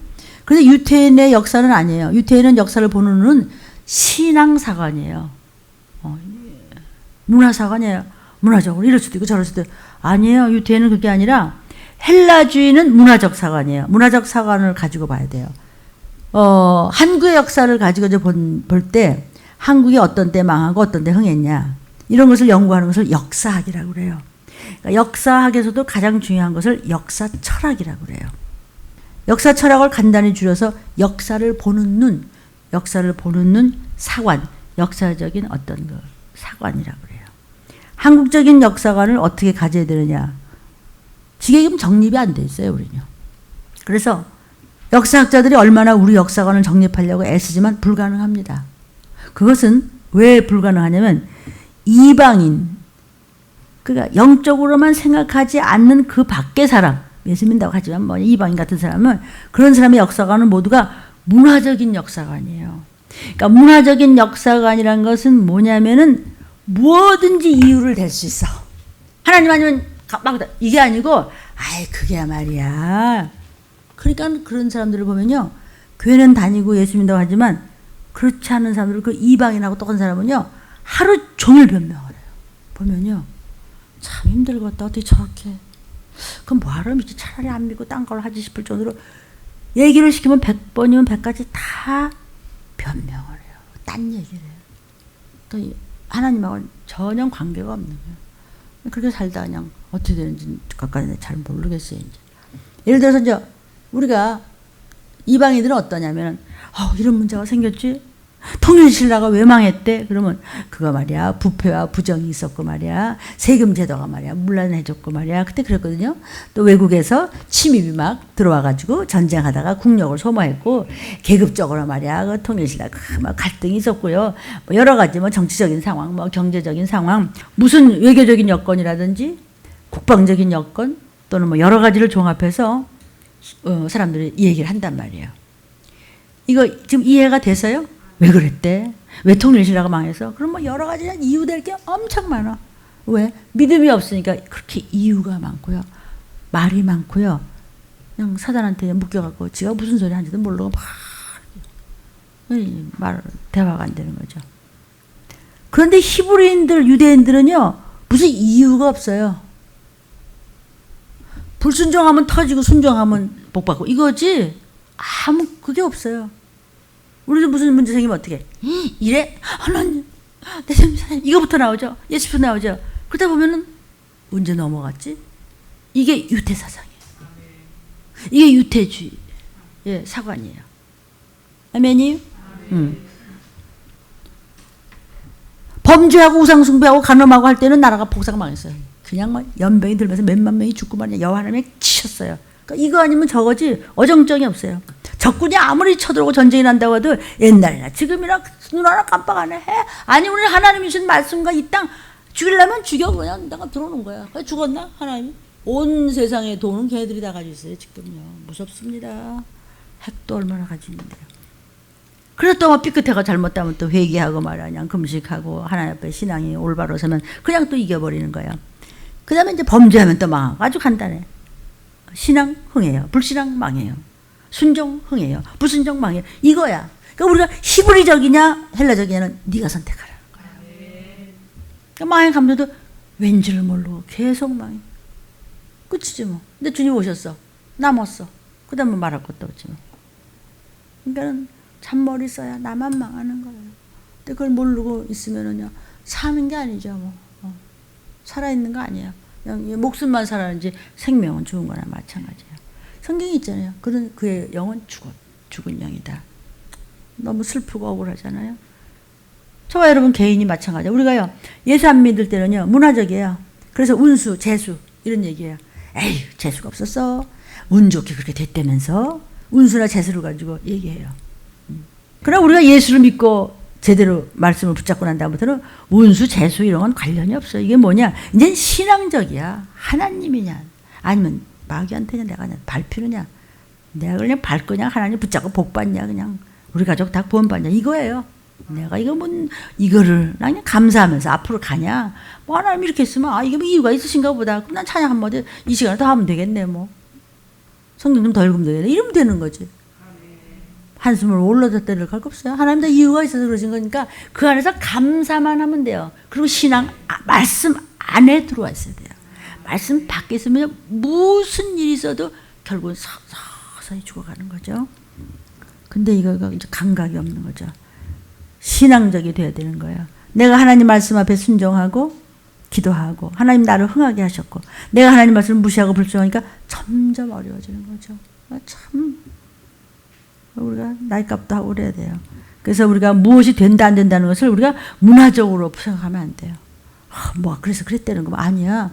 그런데 유태인의 역사는 아니에요. 유태인은 역사를 보는 눈은 신앙사관이에요. 문화사관이에요. 문화적으로 이럴 수도 있고 저럴 수도 있고. 아니에요. 유태인은 그게 아니라 헬라주의는 문화적 사관이에요. 문화적 사관을 가지고 봐야 돼요. 한국의 역사를 가지고 볼 때 한국이 어떤 때 망하고 어떤 때 흥했냐 이런 것을 연구하는 것을 역사학이라고 그래요. 그러니까 역사학에서도 가장 중요한 것을 역사 철학이라고 그래요. 역사 철학을 간단히 줄여서 역사를 보는 눈, 사관, 역사적인 어떤 그 사관이라고 그래요. 한국적인 역사관을 어떻게 가져야 되느냐? 지금 정립이 안 돼 있어요, 우리는요. 그래서 역사학자들이 얼마나 우리 역사관을 정립하려고 애쓰지만 불가능합니다. 그것은 왜 불가능하냐면 이방인, 그러니까 영적으로만 생각하지 않는 그 밖의 사람, 예수 믿는다고 하지만 뭐 이방인 같은 사람은, 그런 사람의 역사관은 모두가 문화적인 역사관이에요. 그러니까 문화적인 역사관이란 것은 뭐냐면은 뭐든지 이유를 댈 수 있어. 하나님 아니면 막 이게 아니고, 아이 그게 말이야. 그러니까 그런 사람들을 보면요, 교회는 다니고 예수 믿는다고 하지만 그렇지 않은 사람들, 그 이방인하고 똑같은 사람은요 하루 종일 변명을 해요. 보면요 참 힘들겠다, 어떻게 저렇게, 그럼 뭐하러 믿지, 차라리 안 믿고 딴 걸 하지 싶을 정도로 얘기를 시키면 100번이면 100가지 다 변명을 해요. 딴 얘기를 해요. 그러니까 하나님하고는 전혀 관계가 없는 거예요. 그렇게 살다 그냥 어떻게 되는지 가까이 잘 모르겠어요. 이제 예를 들어서 이제 우리가 이방인들은 어떠냐면, 이런 문제가 생겼지? 통일신라가 왜 망했대? 그러면 그거 말이야, 부패와 부정이 있었고 말이야, 세금 제도가 말이야 문란해졌고 말이야, 그때 그랬거든요. 또 외국에서 침입이 막 들어와가지고 전쟁하다가 국력을 소모했고, 계급적으로 말이야 그 통일신라 막 갈등이 있었고요. 뭐 여러 가지 뭐 정치적인 상황, 뭐 경제적인 상황, 무슨 외교적인 여건이라든지 국방적인 여건, 또는 뭐 여러 가지를 종합해서 사람들이 이 얘기를 한단 말이에요. 이거 지금 이해가 돼서요? 왜 그랬대? 왜 통일신라가 망해서? 그럼 뭐 여러 가지 이유 될 게 엄청 많아. 왜? 믿음이 없으니까 그렇게 이유가 많고요. 말이 많고요. 그냥 사단한테 묶여갖고 지가 무슨 소리 하는지도 모르고 막 대화가 안 되는 거죠. 그런데 히브리인들, 유대인들은요 무슨 이유가 없어요. 불순종하면 터지고 순종하면 복받고 이거지 아무 그게 없어요. 우리도 무슨 문제 생기면 어떻게 이래? 하나님 내 삶 이거부터 나오죠. 예수부터 나오죠. 그러다 보면은 언제 넘어갔지? 이게 유태사상이에요. 이게 유태주의 사관이에요. 아멘이요? 범죄하고 우상숭배하고 간음하고 할 때는 나라가 복사가 망했어요. 그냥 막 연병이 들면서 몇만 명이 죽고 말이야 여호와 하나님이 치셨어요. 그러니까 이거 아니면 저거지 어정쩡이 없어요. 적군이 아무리 쳐들어오고 전쟁이 난다고 해도 옛날이나 지금이나 눈 하나 깜빡 안 해. 아니 우리 하나님이 주신 말씀과 이 땅 죽이려면 죽여, 그냥 내가 들어오는 거야. 죽었나 하나님? 온 세상의 돈은 걔네들이 다 가지고 있어요 지금요. 무섭습니다. 핵도 얼마나 가지고 있는데요. 그래서 또 삐끗해가 잘못하면 또 회개하고 말이야 그냥 금식하고 하나님 앞에 신앙이 올바로 서면 그냥 또 이겨버리는 거야. 그 다음에 이제 범죄하면 또 망하고 아주 간단해. 신앙 흥해요. 불신앙 망해요. 순종 흥해요. 불순종 망해요. 이거야. 그러니까 우리가 히브리적이냐 헬라적이냐는 네가 선택하라는 거야. 그러니까 망해 가면서도 왠지를 모르고 계속 망해. 끝이지 뭐. 근데 주님 오셨어. 남았어. 그 다음에 말할 것도 없지 뭐. 그러니까 잔머리 써야 나만 망하는 거예요. 근데 그걸 모르고 있으면은요 사는 게 아니죠 뭐. 살아있는 거 아니에요. 그냥 목숨만 살았는지 생명은 죽은 거나 마찬가지예요. 성경이 있잖아요. 그의 영은 죽은 영이다. 너무 슬프고 억울하잖아요. 저와 여러분 개인이 마찬가지예요. 우리가요 예수 안 믿을 때는요 문화적이에요. 그래서 운수, 재수 이런 얘기예요. 에이 재수가 없었어. 운 좋게 그렇게 됐다면서 운수나 재수를 가지고 얘기해요. 그러나 우리가 예수를 믿고 제대로 말씀을 붙잡고 난 다음부터는 운수, 재수 이런 건 관련이 없어요. 이게 뭐냐? 이제 신앙적이야. 하나님이냐 아니면 마귀한테냐 내가 그냥 밟히느냐 내가 그냥 밟고 그냥 하나님 붙잡고 복 받냐 그냥 우리 가족 다 구원 받냐 이거예요. 내가 이거를 그냥 감사하면서 앞으로 가냐 뭐 하나님 이렇게 했으면 이게 뭐 이유가 있으신가 보다. 그럼 난 찬양 한번 이 시간에 더 하면 되겠네 뭐 성경 좀 더 읽으면 되겠네 이러면 되는 거지. 한숨을 올라다 때릴 갈 거 없어요. 하나님 다 이유가 있어서 그러신 거니까 그 안에서 감사만 하면 돼요. 그리고 신앙 말씀 안에 들어와 있어야 돼요. 말씀 밖에 있으면 무슨 일이 있어도 결국은 서서히 죽어가는 거죠. 근데 이거가 이제 감각이 없는 거죠. 신앙적이 돼야 되는 거예요. 내가 하나님 말씀 앞에 순종하고 기도하고 하나님 나를 흥하게 하셨고 내가 하나님 말씀을 무시하고 불순하니까 점점 어려워지는 거죠. 참 우리가 나이값도 하고 그래야 돼요. 그래서 우리가 무엇이 된다 안 된다는 것을 우리가 문화적으로 생각하면 안 돼요. 그래서 그랬다는 거 아니야.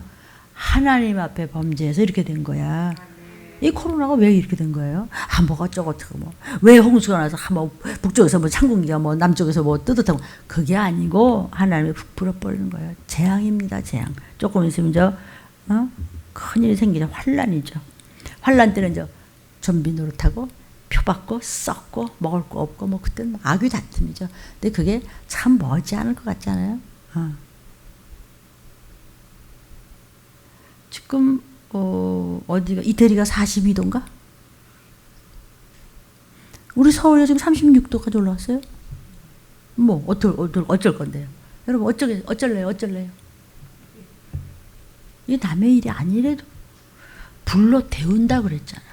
하나님 앞에 범죄해서 이렇게 된 거야. 이 코로나가 왜 이렇게 된 거예요? 뭐가 어쩌고 뭐. 왜 홍수가 나서 뭐 북쪽에서 뭐 창군기가 뭐 남쪽에서 뭐 뜨뜻하고. 그게 아니고 하나님이 푹 불어버리는 거예요. 재앙입니다. 재앙. 조금 있으면 큰일이 생기죠. 환란이죠. 환란 때는 좀비 노릇하고 표받고 썩고 먹을 거 없고 뭐 그때는 악의 다툼이죠. 근데 그게 참 머지 않을 것 같지 않아요? 지금 어디가 이태리가 42도인가? 우리 서울에 지금 36도까지 올라왔어요. 뭐 어쩔 건데요? 여러분 어쩔래요? 이게 남의 일이 아니래도 불러 데운다 그랬잖아.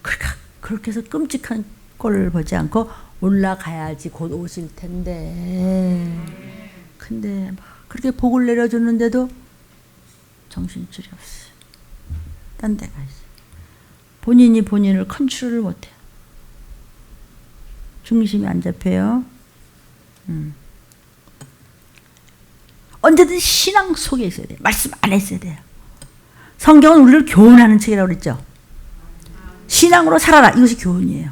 그러니까 그렇게 해서 끔찍한 꼴을 보지 않고 올라가야지 곧 오실 텐데. 근데 그렇게 복을 내려줬는데도 정신줄이 없어요. 딴 데가 있어요. 본인이 본인을 컨트롤을 못해요. 중심이 안 잡혀요. 언제든 신앙 속에 있어야 돼요. 말씀 안에 있어야 돼요. 성경은 우리를 교훈하는 책이라고 그랬죠. 신앙으로 살아라. 이것이 교훈이에요.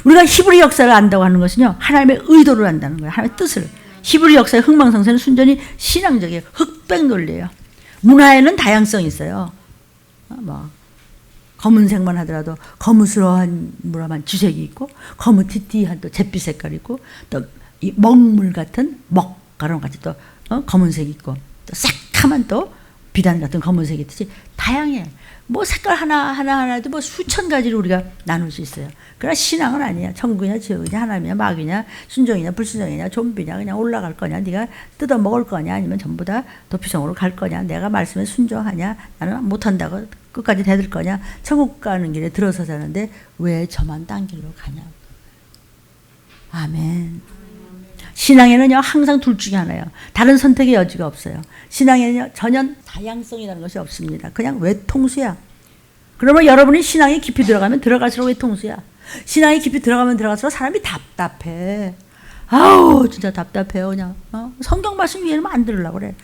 우리가 히브리 역사를 안다고 하는 것은요, 하나님의 의도를 안다는 거예요. 하나님의 뜻을. 히브리 역사의 흥망성쇠는 순전히 신앙적이에요. 흑백 논리예요. 문화에는 다양성이 있어요. 뭐 검은색만 하더라도 거무스러운 무라만 주색이 있고, 거무티티한 또 잿빛 색깔이 있고, 또 이 먹물 같은 먹가루 같이 또 검은색이 있고, 또 새카만 또 비단 같은 검은색이 있듯이 다양해. 뭐 색깔 하나도 뭐 수천 가지로 우리가 나눌 수 있어요. 그러나 신앙은 아니야. 천국이냐 지옥이냐 하나님이냐 마귀냐 순종이냐 불순종이냐 좀비냐 그냥 올라갈 거냐 네가 뜯어 먹을 거냐 아니면 전부 다 도피성으로 갈 거냐 내가 말씀에 순종하냐 나는 못한다고 끝까지 대들 거냐 천국 가는 길에 들어서 자는데 왜 저만 딴 길로 가냐. 아멘. 신앙에는요 항상 둘 중에 하나예요. 다른 선택의 여지가 없어요. 신앙에는요 전혀 다양성이라는 것이 없습니다. 그냥 외통수야. 그러면 여러분이 신앙에 깊이 들어가면 들어갈수록 외통수야. 신앙에 깊이 들어가면 들어갈수록 사람이 답답해. 아우 진짜 답답해요. 그냥 성경 말씀 위에는 안 들으려고 그래.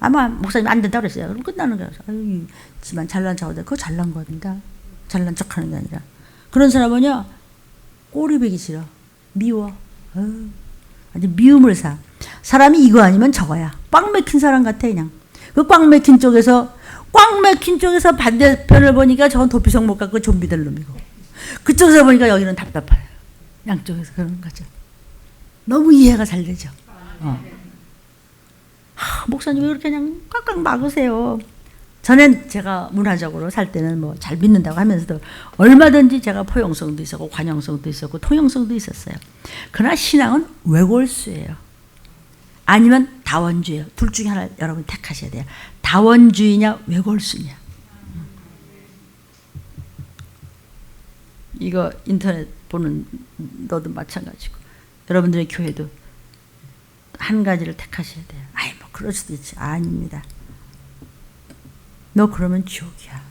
아마 목사님 안 된다고 그랬어요. 그럼 끝나는 거예요. 아유, 지만 잘난 척하다. 그거 잘난 겁니다. 잘난 척하는 게 아니라. 그런 사람은요 꼬리 베기 싫어. 미워. 아주 미움을 사. 사람이 이거 아니면 저거야. 꽉 막힌 사람 같아 그냥. 그 꽉 막힌 쪽에서 반대편을 보니까 저건 도피성 못 갖고 좀비들 놈이고 그쪽에서 보니까 여기는 답답해요. 양쪽에서 그런 거죠. 너무 이해가 잘 되죠. 목사님 왜 그렇게 그냥 꽉꽉 막으세요. 전엔 제가 문화적으로 살 때는 뭐 잘 믿는다고 하면서도 얼마든지 제가 포용성도 있었고 관용성도 있었고 통용성도 있었어요. 그러나 신앙은 외골수예요. 아니면 다원주의예요. 둘 중에 하나 여러분 택하셔야 돼요. 다원주의냐 외골수냐. 이거 인터넷 보는 너도 마찬가지고 여러분들의 교회도 한 가지를 택하셔야 돼요. 아이 뭐 그럴 수도 있지. 아닙니다. 너 그러면 지옥이야.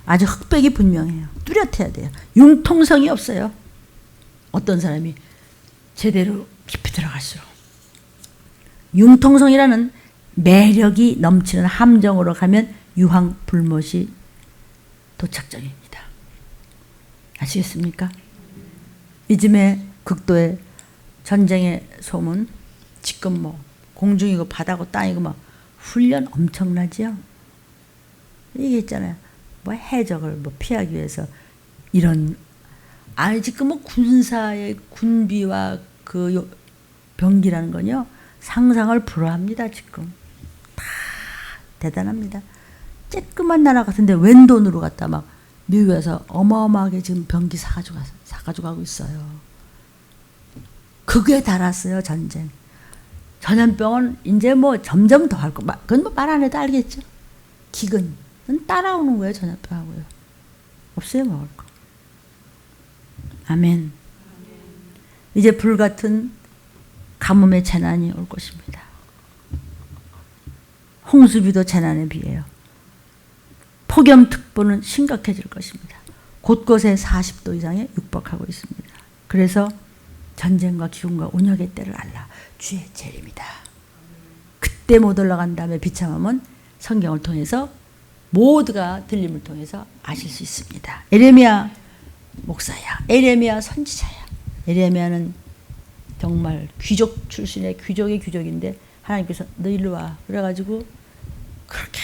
아주 흑백이 분명해요. 뚜렷해야 돼요. 융통성이 없어요. 어떤 사람이 제대로 깊이 들어갈수록. 융통성이라는 매력이 넘치는 함정으로 가면 유황불못이 도착점입니다. 아시겠습니까? 이즘에 극도의 전쟁의 소문, 지금 뭐 공중이고 바다고 땅이고 막 훈련 엄청나죠? 이게 있잖아요. 뭐 해적을 뭐 피하기 위해서 이런 아니 지금 뭐 군사의 군비와 그 병기라는 건요 상상을 불허합니다. 지금 다 대단합니다. 쬐끄만 나라 같은데 웬 돈으로 갖다 막 미국에 와서 어마어마하게 지금 병기 사가지고 가고 있어요. 극에 달았어요 전쟁. 전염병은 이제 뭐 점점 더 할 거. 그건 뭐 말 안 해도 알겠죠. 기근. 따라오는 거예요, 전염병하고요. 없어요, 먹을 거. 아멘. 이제 불같은 가뭄의 재난이 올 것입니다. 홍수비도 재난에 비해요. 폭염특보는 심각해질 것입니다. 곳곳에 40도 이상에 육박하고 있습니다. 그래서 전쟁과 기근과 온역의 때를 알라. 주의 재림이다. 그때 못 올라간 다음에 비참함은 성경을 통해서 모두가 들림을 통해서 아실 수 있습니다. 에레미야 목사야, 에레미야 선지자야. 에레미야는 정말 귀족 출신의 귀족의 귀족인데 하나님께서 너 일로 와 그래가지고 그렇게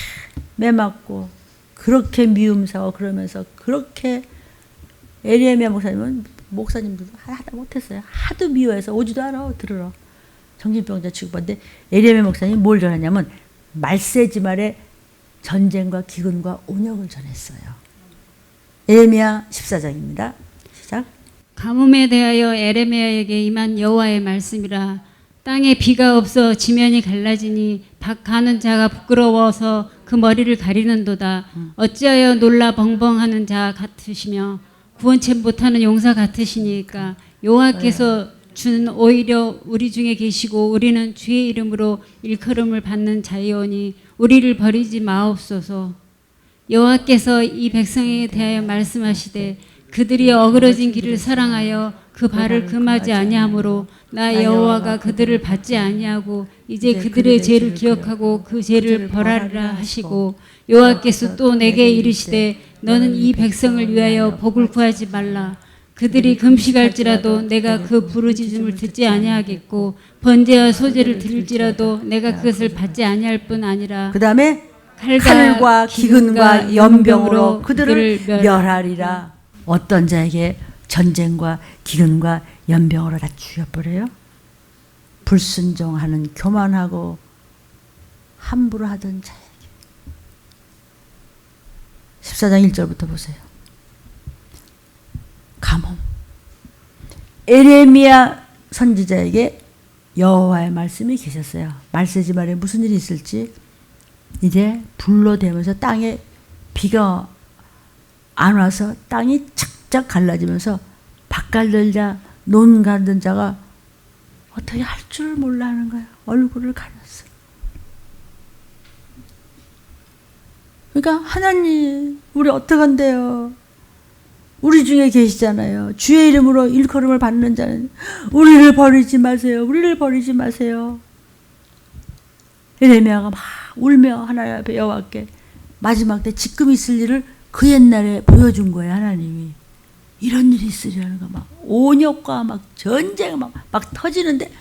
매맞고 그렇게 미움사고 그러면서 그렇게 에레미야 목사님도 하다 못했어요. 하도 미워해서 오지도 않아 들으러. 정신병자 취급받는데 에레미야 목사님이 뭘 전하냐면 말세지 말에 전쟁과 기근과 온역을 전했어요. 에레미야 14장입니다. 시작. 가뭄에 대하여 에레미야에게 임한 여호와의 말씀이라. 땅에 비가 없어 지면이 갈라지니 밭 가는 자가 부끄러워서 그 머리를 가리는도다. 어찌하여 놀라 벙벙하는 자 같으시며 구원체 못하는 용사 같으시니까. 여호와께서 주는 오히려 우리 중에 계시고 우리는 주의 이름으로 일컬음을 받는 자이오니 우리를 버리지 마옵소서. 여호와께서 이 백성에 대하여 말씀하시되 그들이 어그러진 길을 사랑하여 그 발을 금하지 아니하므로 나 여호와가 그들을 받지 아니하고 이제 그들의 죄를 기억하고 그 죄를 벌하리라 하시고, 여호와께서 또 내게 이르시되 너는 이 백성을 위하여 복을 구하지 말라. 그들이 금식할지라도 내가 그 부르짖음을 듣지 아니하겠고 번제와 소제를 드릴지라도 내가 그것을 받지 아니할 뿐 아니라 그 다음에 칼과 기근과 연병으로 그들을 멸하리라. 어떤 자에게 전쟁과 기근과 연병으로 다 죽여버려요? 불순종하는 교만하고 함부로 하던 자에게. 14장 1절부터 보세요. 가뭄. 에레미야 선지자에게 여호와의 말씀이 계셨어요. 말세지 말에 무슨 일이 있을지 이제 불로 되면서 땅에 비가 안 와서 땅이 착착 갈라지면서 밭 갈던 자, 논 갈던 자가 어떻게 할 줄 몰라 하는 거예요. 얼굴을 가렸어. 그러니까 하나님 우리 어떡한데요. 우리 중에 계시잖아요. 주의 이름으로 일컬음을 받는 자는 우리를 버리지 마세요. 우리를 버리지 마세요. 에레미야가 막 울며 하나님 앞에 여호와께 마지막 때 지금 있을 일을 그 옛날에 보여준 거예요. 하나님이. 이런 일이 있으리라는 거 막 온역과 막 전쟁 막 터지는데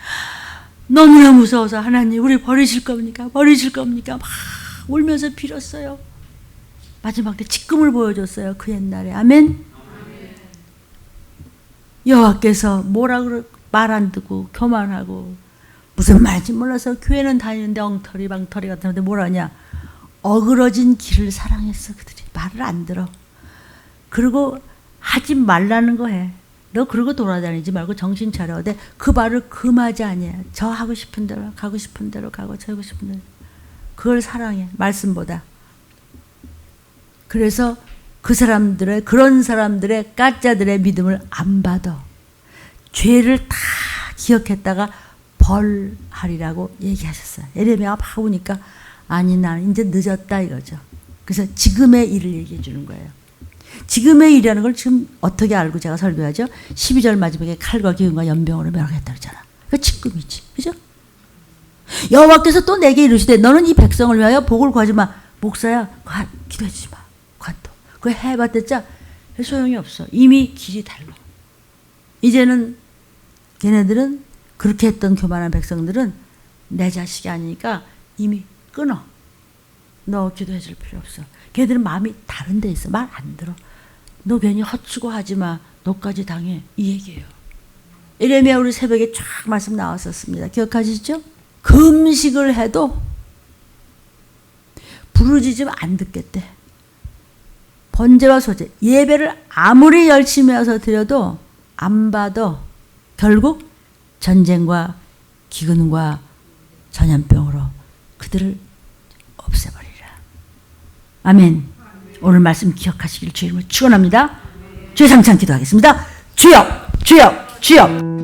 너무나 무서워서 하나님 우리 버리실 겁니까? 버리실 겁니까? 막 울면서 빌었어요. 마지막 때 지금을 보여줬어요. 그 옛날에. 아멘. 여호와께서 뭐라 그러 말 안 듣고 교만하고 무슨 말인지 몰라서 교회는 다니는데 엉터리 방터리 같은데 뭐라냐. 어그러진 길을 사랑했어. 그들이 말을 안 들어. 그리고 하지 말라는 거 해. 너 그러고 돌아다니지 말고 정신 차려. 그 말을 금하지 아니야. 저 하고 싶은 대로 가고 싶은 대로 가고 저 하고 싶은 대로. 그걸 사랑해. 말씀보다. 그래서 그 사람들의 그런 사람들의 가짜들의 믿음을 안 받아. 죄를 다 기억했다가 벌하리라고 얘기하셨어요. 에레미야가 바보니까 아니 나는 이제 늦었다 이거죠. 그래서 지금의 일을 얘기해 주는 거예요. 지금의 일이라는 걸 지금 어떻게 알고 제가 설교하죠? 12절 마지막에 칼과 기근과 연병으로 멸하겠다 그러잖아. 그 지금이지. 그죠? 여호와께서 또 내게 이르시되 너는 이 백성을 위하여 복을 구하지 마. 목사야 기도해 주지 마. 관도. 그거 해봤댔자 소용이 없어. 이미 길이 달라. 이제는 걔네들은 그렇게 했던 교만한 백성들은 내 자식이 아니니까 이미 끊어. 너 기도해 줄 필요 없어. 걔들은 마음이 다른 데 있어. 말 안 들어. 너 괜히 헛수고 하지 마. 너까지 당해. 이 얘기예요. 에레미야 우리 새벽에 쫙 말씀 나왔었습니다. 기억하시죠? 금식을 해도 부르짖으면 안 듣겠대. 번제와 소제, 예배를 아무리 열심히 해서 드려도 안 받아. 결국 전쟁과 기근과 전염병으로 그들을 없애버리라. 아멘. 오늘 말씀 기억하시길 주의 이름으로 축원합니다. 주의 상찬 기도하겠습니다. 주여, 주여, 주여.